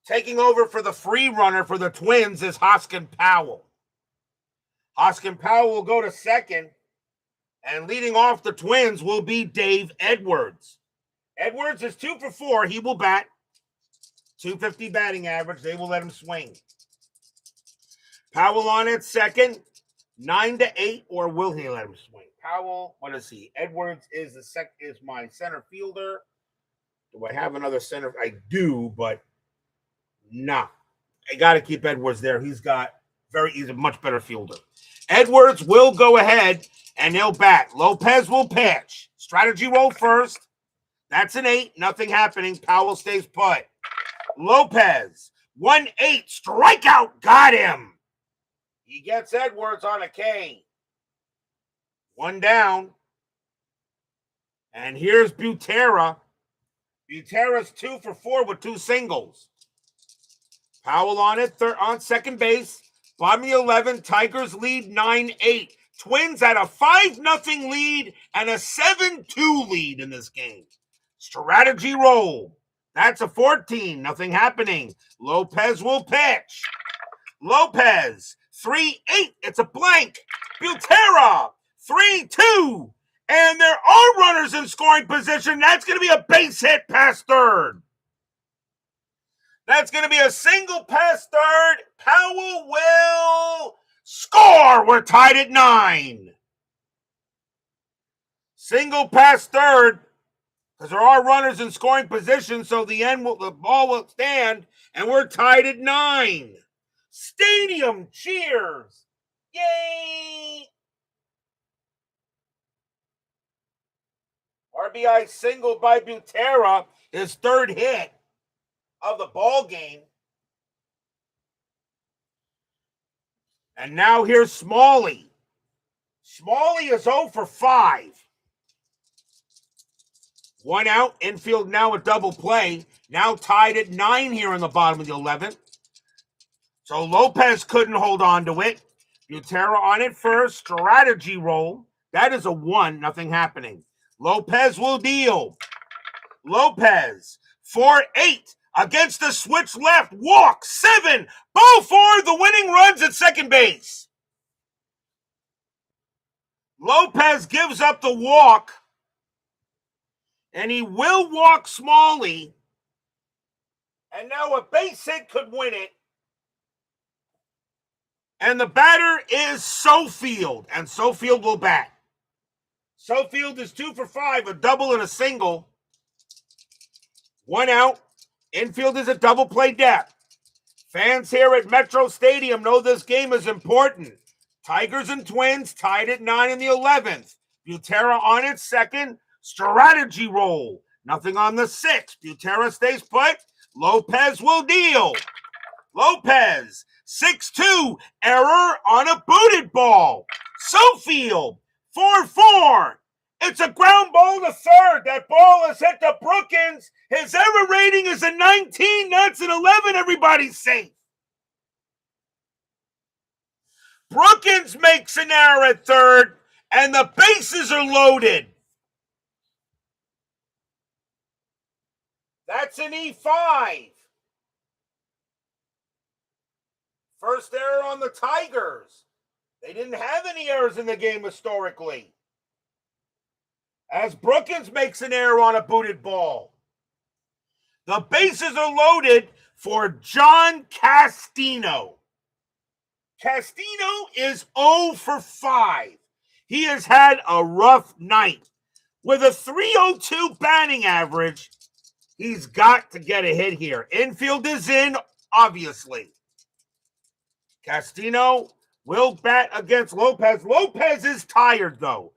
Taking over for the free runner for the Twins is Hoskin Powell. Hoskin Powell will go to second, and leading off the Twins will be Dave Edwards. Edwards is 2 for 4. He will bat. 250 batting average. They will let him swing. Powell on at second. 9-8, or will he let him swing? Powell, what is he? Edwards is my center fielder. Do I have another center? I do, but no. I got to keep Edwards there. He's a much better fielder. Edwards will go ahead and he'll bat. Lopez will pitch. Strategy roll first. That's an 8. Nothing happening. Powell stays put. Lopez, 1-8. Strikeout. Got him. He gets Edwards on a K. 1 down. And here's Butera. Butera's 2 for 4 with 2 singles. Powell on second base. Bottom of the 11, Tigers lead 9-8. Twins had a 5-0 lead and a 7-2 lead in this game. Strategy roll. That's a 14. Nothing happening. Lopez will pitch. Lopez, 3-8. It's a blank. Butera, 3-2. And there are runners in scoring position. That's going to be a base hit past third. That's going to be a single past third. Powell will score. We're tied at 9. Single past third, because there are runners in scoring position, so the ball will stand, and we're tied at 9. Stadium cheers. Yay! RBI single by Butera, his third hit of the ball game. And now here's Smalley. Smalley is 0 for 5. 1 out, infield now a double play. Now tied at 9 here in the bottom of the 11th. So Lopez couldn't hold on to it. Butera on it first, strategy roll. That is a 1, nothing happening. Lopez will deal. Lopez, 4-8 against the switch left. Walk, 7. Ball for the winning runs at second base. Lopez gives up the walk, and he will walk Smalley. And now a base hit could win it. And the batter is Sofield, and Sofield will bat. Sofield is 2 for 5, a double and a single. 1 out. Infield is a double play depth. Fans here at Metro Stadium know this game is important. Tigers and Twins tied at 9 in the 11th. Butera on its second. Strategy roll. Nothing on the 6th. Butera stays put. Lopez will deal. Lopez, 6-2. Error on a booted ball. Sofield, 4-4. It's a ground ball to third. That ball is hit to Brookins. His error rating is a 19. That's an 11. Everybody's safe. Brookins makes an error at third, and the bases are loaded. That's an E5. First error on the Tigers. They didn't have any errors in the game historically. As Brookins makes an error on a booted ball. The bases are loaded for John Castino. Castino is 0 for 5. He has had a rough night. With a 302 batting average, he's got to get a hit here. Infield is in, obviously. Castino will bat against Lopez. Lopez is tired, though.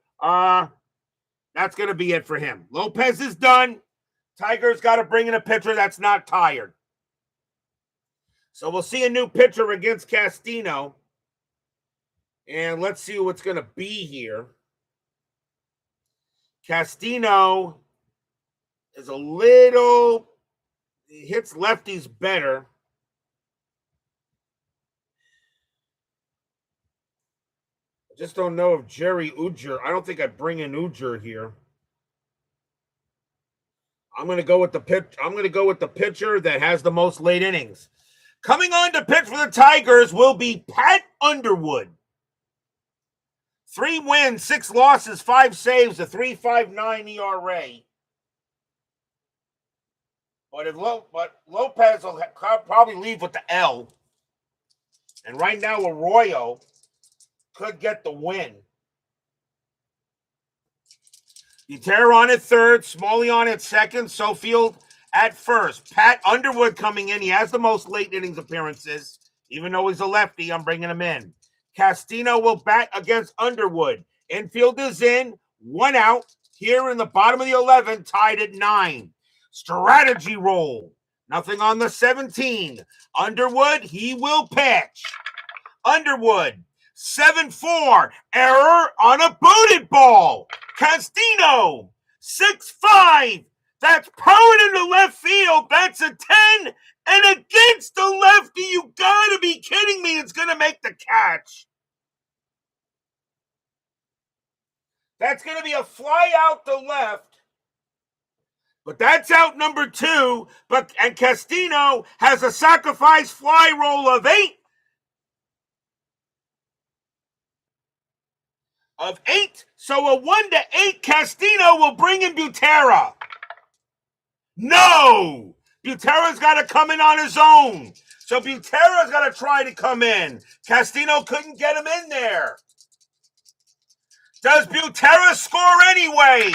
That's going to be it for him. Lopez is done. Tigers got to bring in a pitcher that's not tired. So we'll see a new pitcher against Castino. And let's see what's going to be here. Castino is a little... He hits lefties better. I just don't know if Jerry Ujer... I don't think I'd bring in Ujer here. I'm going to go with the pitcher that has the most late innings. Coming on to pitch for the Tigers will be Pat Underwood. 3 wins, 6 losses, 5 saves, a 3.59 ERA. But Lopez will probably leave with the L. And right now, Arroyo could get the win. Butera on at third, Smalley on at second, Sofield at first. Pat Underwood coming in. He has the most late innings appearances. Even though he's a lefty, I'm bringing him in. Castino will bat against Underwood. Infield is in, 1 out. Here in the bottom of the 11, tied at 9. Strategy roll. Nothing on the 17. Underwood, he will pitch. Underwood, 7-4. Error on a booted ball. Castino, 6-5. That's powered into left field. That's a 10. And against the lefty, you gotta be kidding me. It's gonna make the catch. That's gonna be a fly out to left. But that's out number 2. And Castino has a sacrifice fly roll of 8. So a 1-8 Castino will bring in Butera. No! Butera's got to come in on his own. So Butera's got to try to come in. Castino couldn't get him in there. Does Butera score anyway?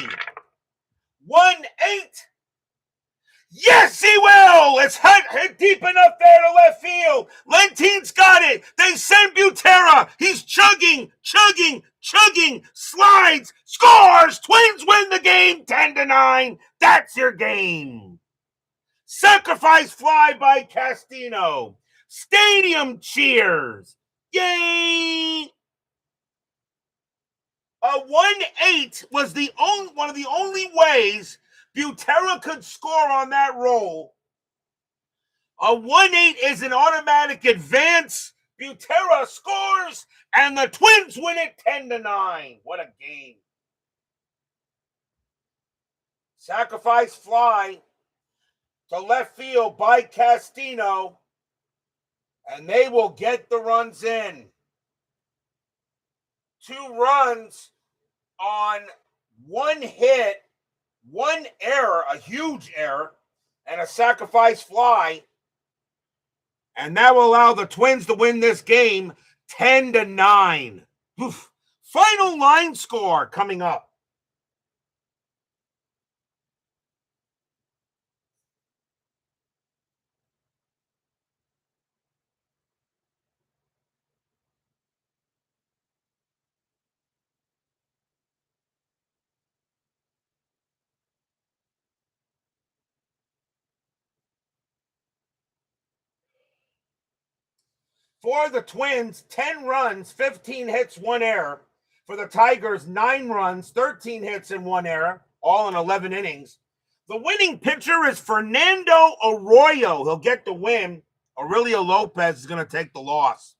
1-8. Yes, he will. It's hit deep enough there to left field. Lentine's got it. They send Butera. He's chugging. chugging, slides, scores. Twins win the game 10-9. That's your game. Sacrifice fly by Castino. Stadium cheers. Yay! A 1-8 was one of the only ways Butera could score on that roll. A 1-8 is an automatic advance. Butera scores, and the Twins win it 10-9. What a game. Sacrifice fly to left field by Castino, and they will get the runs in. 2 runs on 1 hit, 1 error, a huge error, and a sacrifice fly. And that will allow the Twins to win this game 10-9. Oof. Final line score coming up. For the Twins, 10 runs, 15 hits, 1 error. For the Tigers, 9 runs, 13 hits, and 1 error, all in 11 innings. The winning pitcher is Fernando Arroyo. He'll get the win. Aurelio Lopez is going to take the loss.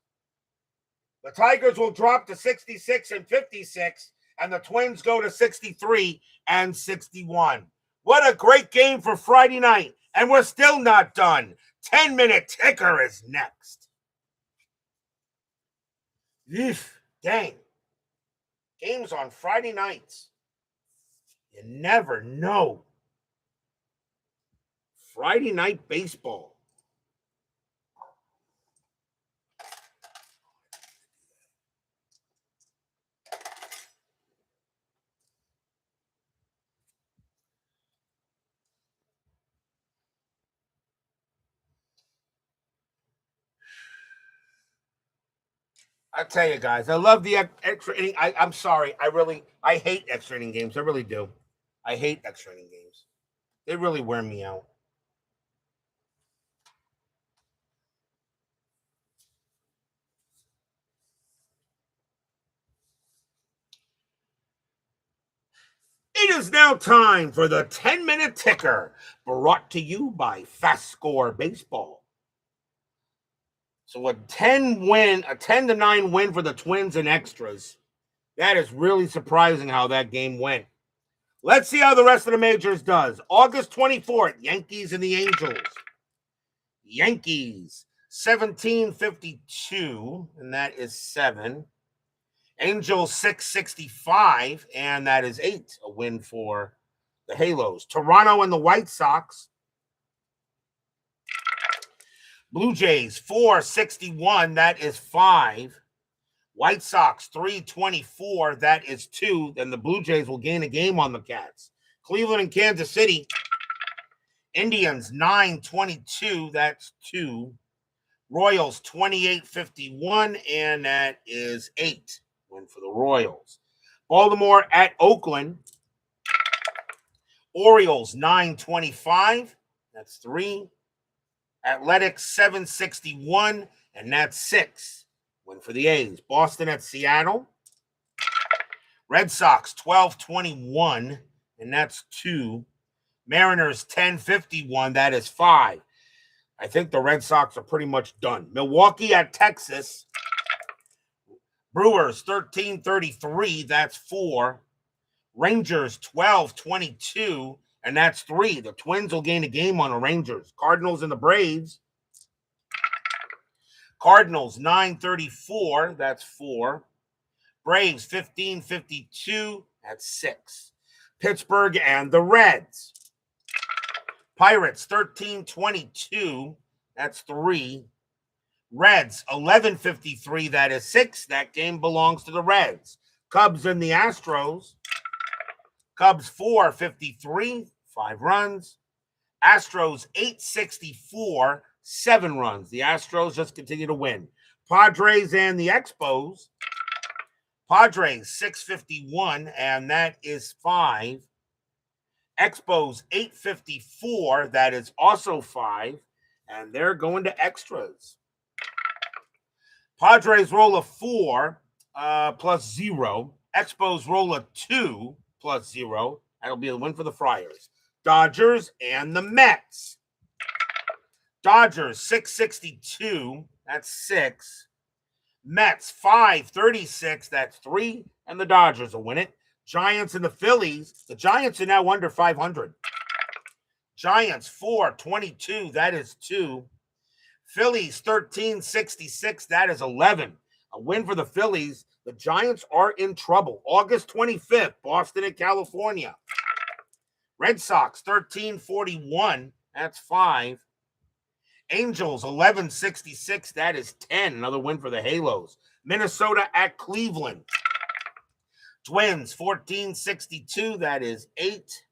The Tigers will drop to 66 and 56, and the Twins go to 63 and 61. What a great game for Friday night, and we're still not done. 10-minute ticker is next. Dang. Games on Friday nights. You never know. Friday night baseball. I tell you guys, I love the extra inning. I'm sorry. I hate extra inning games. I really do. I hate extra inning games. They really wear me out. It is now time for the 10-minute ticker, brought to you by FastScore Baseball. So a 10-9 win for the Twins in extras. That is really surprising how that game went. Let's see how the rest of the majors does. August 24th, Yankees and the Angels. Yankees, 1752, and that is 7. Angels, 665, and that is 8. A win for the Halos. Toronto and the White Sox. Blue Jays, 461, that is 5. White Sox, 324, that is 2. Then the Blue Jays will gain a game on the Cats. Cleveland and Kansas City. Indians, 922, that's 2. Royals, 2851, and that is 8. Win for the Royals. Baltimore at Oakland. Orioles, 925, that's 3. Athletics, 761, and that's 6. Win for the A's. Boston at Seattle. Red Sox, 1221, and that's 2. Mariners, 1051, that is 5. I think the Red Sox are pretty much done. Milwaukee at Texas. Brewers, 1333, that's 4. Rangers, 1222, and that's 3. The Twins will gain a game on the Rangers. Cardinals and the Braves. Cardinals, 934, that's 4. Braves, 1552, that's 6. Pittsburgh and the Reds. Pirates, 1322, that's 3. Reds, 1153, that is 6. That game belongs to the Reds. Cubs and the Astros. Cubs, 453, 5 runs. Astros, 864, 7 runs. The Astros just continue to win. Padres and the Expos. Padres 651, and that is 5. Expos 854, that is also 5, and they're going to extras. Padres roll a 4 plus 0. Expos roll a 2 plus 0. That'll be a win for the Friars. Dodgers and the Mets. Dodgers 662, that's 6. Mets 536, that's 3, and the Dodgers will win it. Giants and the Phillies. The Giants are now under 500. Giants 422, that is 2. Phillies 1366, that is 11. A win for the Phillies. The Giants are in trouble. August 25th, Boston and California. Red Sox 1341, that's 5. Angels 1166, that is 10. Another win for the Halos. Minnesota at Cleveland. Twins 1462, that is 8.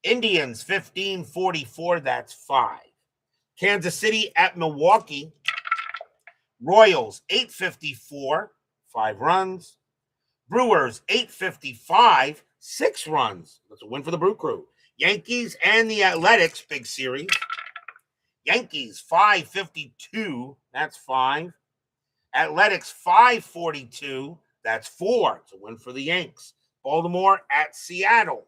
Indians 1544, that's 5. Kansas City at Milwaukee. Royals 854, 5 runs. Brewers 855, 6 runs. That's a win for the Brew Crew. Yankees and the Athletics, big series. Yankees 552, that's 5. Athletics 542, that's 4. It's a win for the Yanks. Baltimore at Seattle.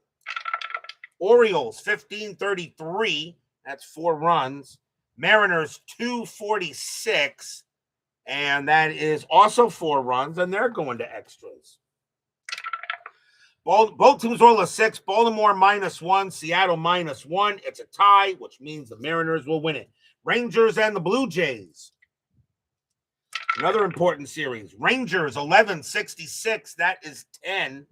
Orioles 1533, that's 4 runs. Mariners 246, and that is also 4 runs, and they're going to extras. Both teams roll a 6. Baltimore -1, Seattle -1. It's a tie, which means the Mariners will win it. Rangers and the Blue Jays. Another important series. Rangers 1166, that is 10.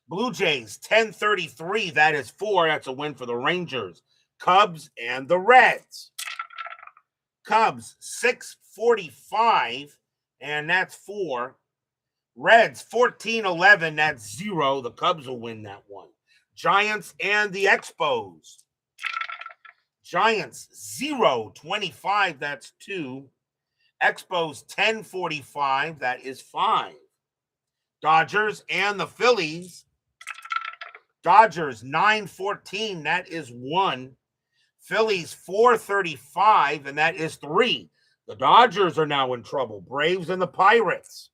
Blue Jays 1033, that is 4. That's a win for the Rangers. Cubs and the Reds. Cubs 645, and that's 4. Reds 1411, that's 0. The Cubs will win that one. Giants and the Expos. Giants 025, that's 2. Expos 1045, that is 5. Dodgers and the Phillies. Dodgers 914, that is 1. Phillies 435, and that is 3. The Dodgers are now in trouble. Braves and the Pirates.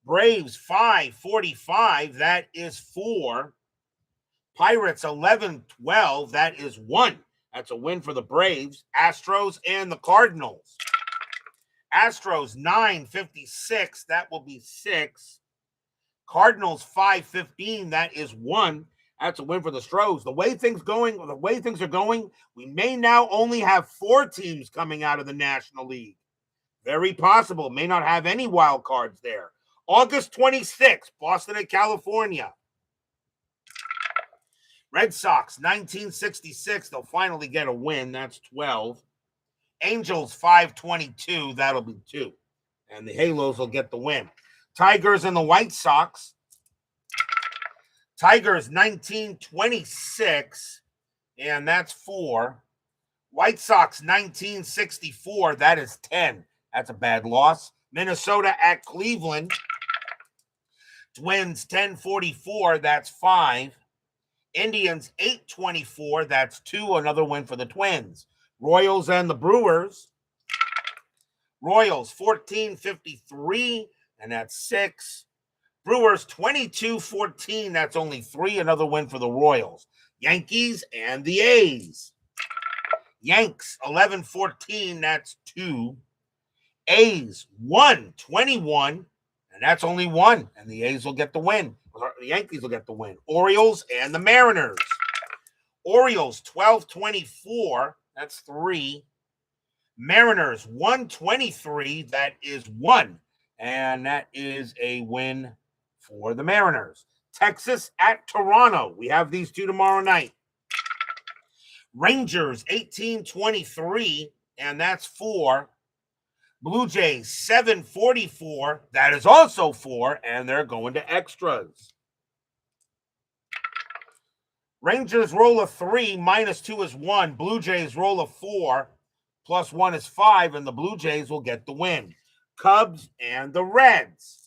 Braves 545, that is 4. Pirates 1112, that is 1. That's a win for the Braves. Astros and the Cardinals. Astros 956, that will be 6. Cardinals 515, that is 1. That's a win for the Stros. The way things are going, we may now only have 4 teams coming out of the National League. Very possible. May not have any wild cards there. August 26th, Boston and California. Red Sox 1966. They'll finally get a win. That's 12. Angels 522. That'll be 2. And the Halos will get the win. Tigers and the White Sox. Tigers 1926, and that's 4. White Sox 1964, that is 10. That's a bad loss. Minnesota at Cleveland. Twins 1044, that's 5. Indians 824, that's 2. Another win for the Twins. Royals and the Brewers. Royals 1453, and that's 6. Brewers 22-14, that's only 3. Another win for the Royals. Yankees and the A's. Yanks 11-14, that's 2. A's 1-21, and that's only 1. And the A's will get the win. The Yankees will get the win. Orioles and the Mariners. Orioles 12-24, that's 3. Mariners 123, that is 1. And that is a win for the Mariners. Texas at Toronto. We have these 2 tomorrow night. Rangers 18-23, and that's 4. Blue Jays 744, that is also 4, and they're going to extras. Rangers roll a 3, -2 is 1. Blue Jays roll a 4, +1 is 5, and the Blue Jays will get the win. Cubs and the Reds.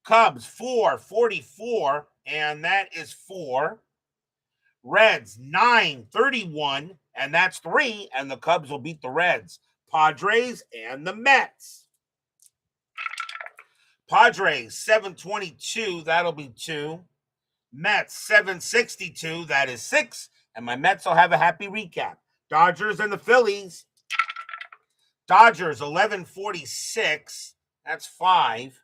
Cubs 444, and that is 4. Reds 931, and that's 3, and the Cubs will beat the Reds. Padres and the Mets. Padres 722, that'll be 2. Mets 762, that is 6, and my Mets will have a happy recap. Dodgers and the Phillies. Dodgers 1146, that's 5.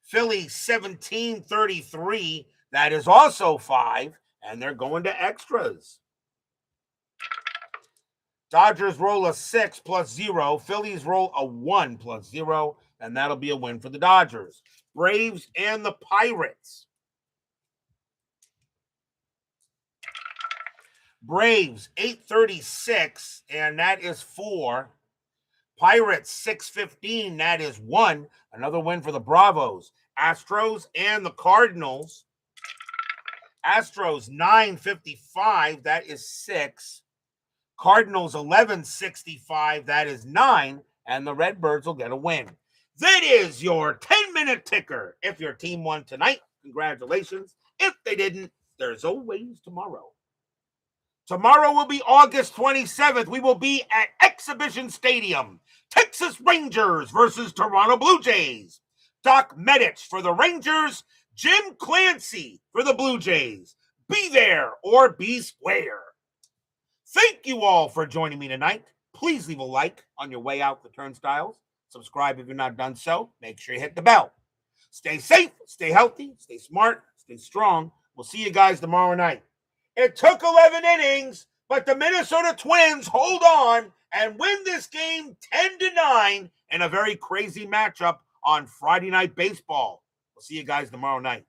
Phillies 1733, that is also 5, and they're going to extras. Dodgers roll a 6 plus 0. Phillies roll a 1 plus 0, and that'll be a win for the Dodgers. Braves and the Pirates. Braves 836, and that is 4. Pirates 615, that is 1. Another win for the Bravos. Astros and the Cardinals. Astros 955, that is 6. Cardinals 1165, that is 9. And the Redbirds will get a win. That is your 10-minute ticker. If your team won tonight, congratulations. If they didn't, there's always tomorrow. Tomorrow will be August 27th. We will be at Exhibition Stadium. Texas Rangers versus Toronto Blue Jays. Doc Medich for the Rangers. Jim Clancy for the Blue Jays. Be there or be square. Thank you all for joining me tonight. Please leave a like on your way out the turnstiles. Subscribe if you're not done so. Make sure you hit the bell. Stay safe, stay healthy, stay smart, stay strong. We'll see you guys tomorrow night. It took 11 innings, but the Minnesota Twins hold on and win this game 10-9 in a very crazy matchup on Friday Night Baseball. We'll see you guys tomorrow night.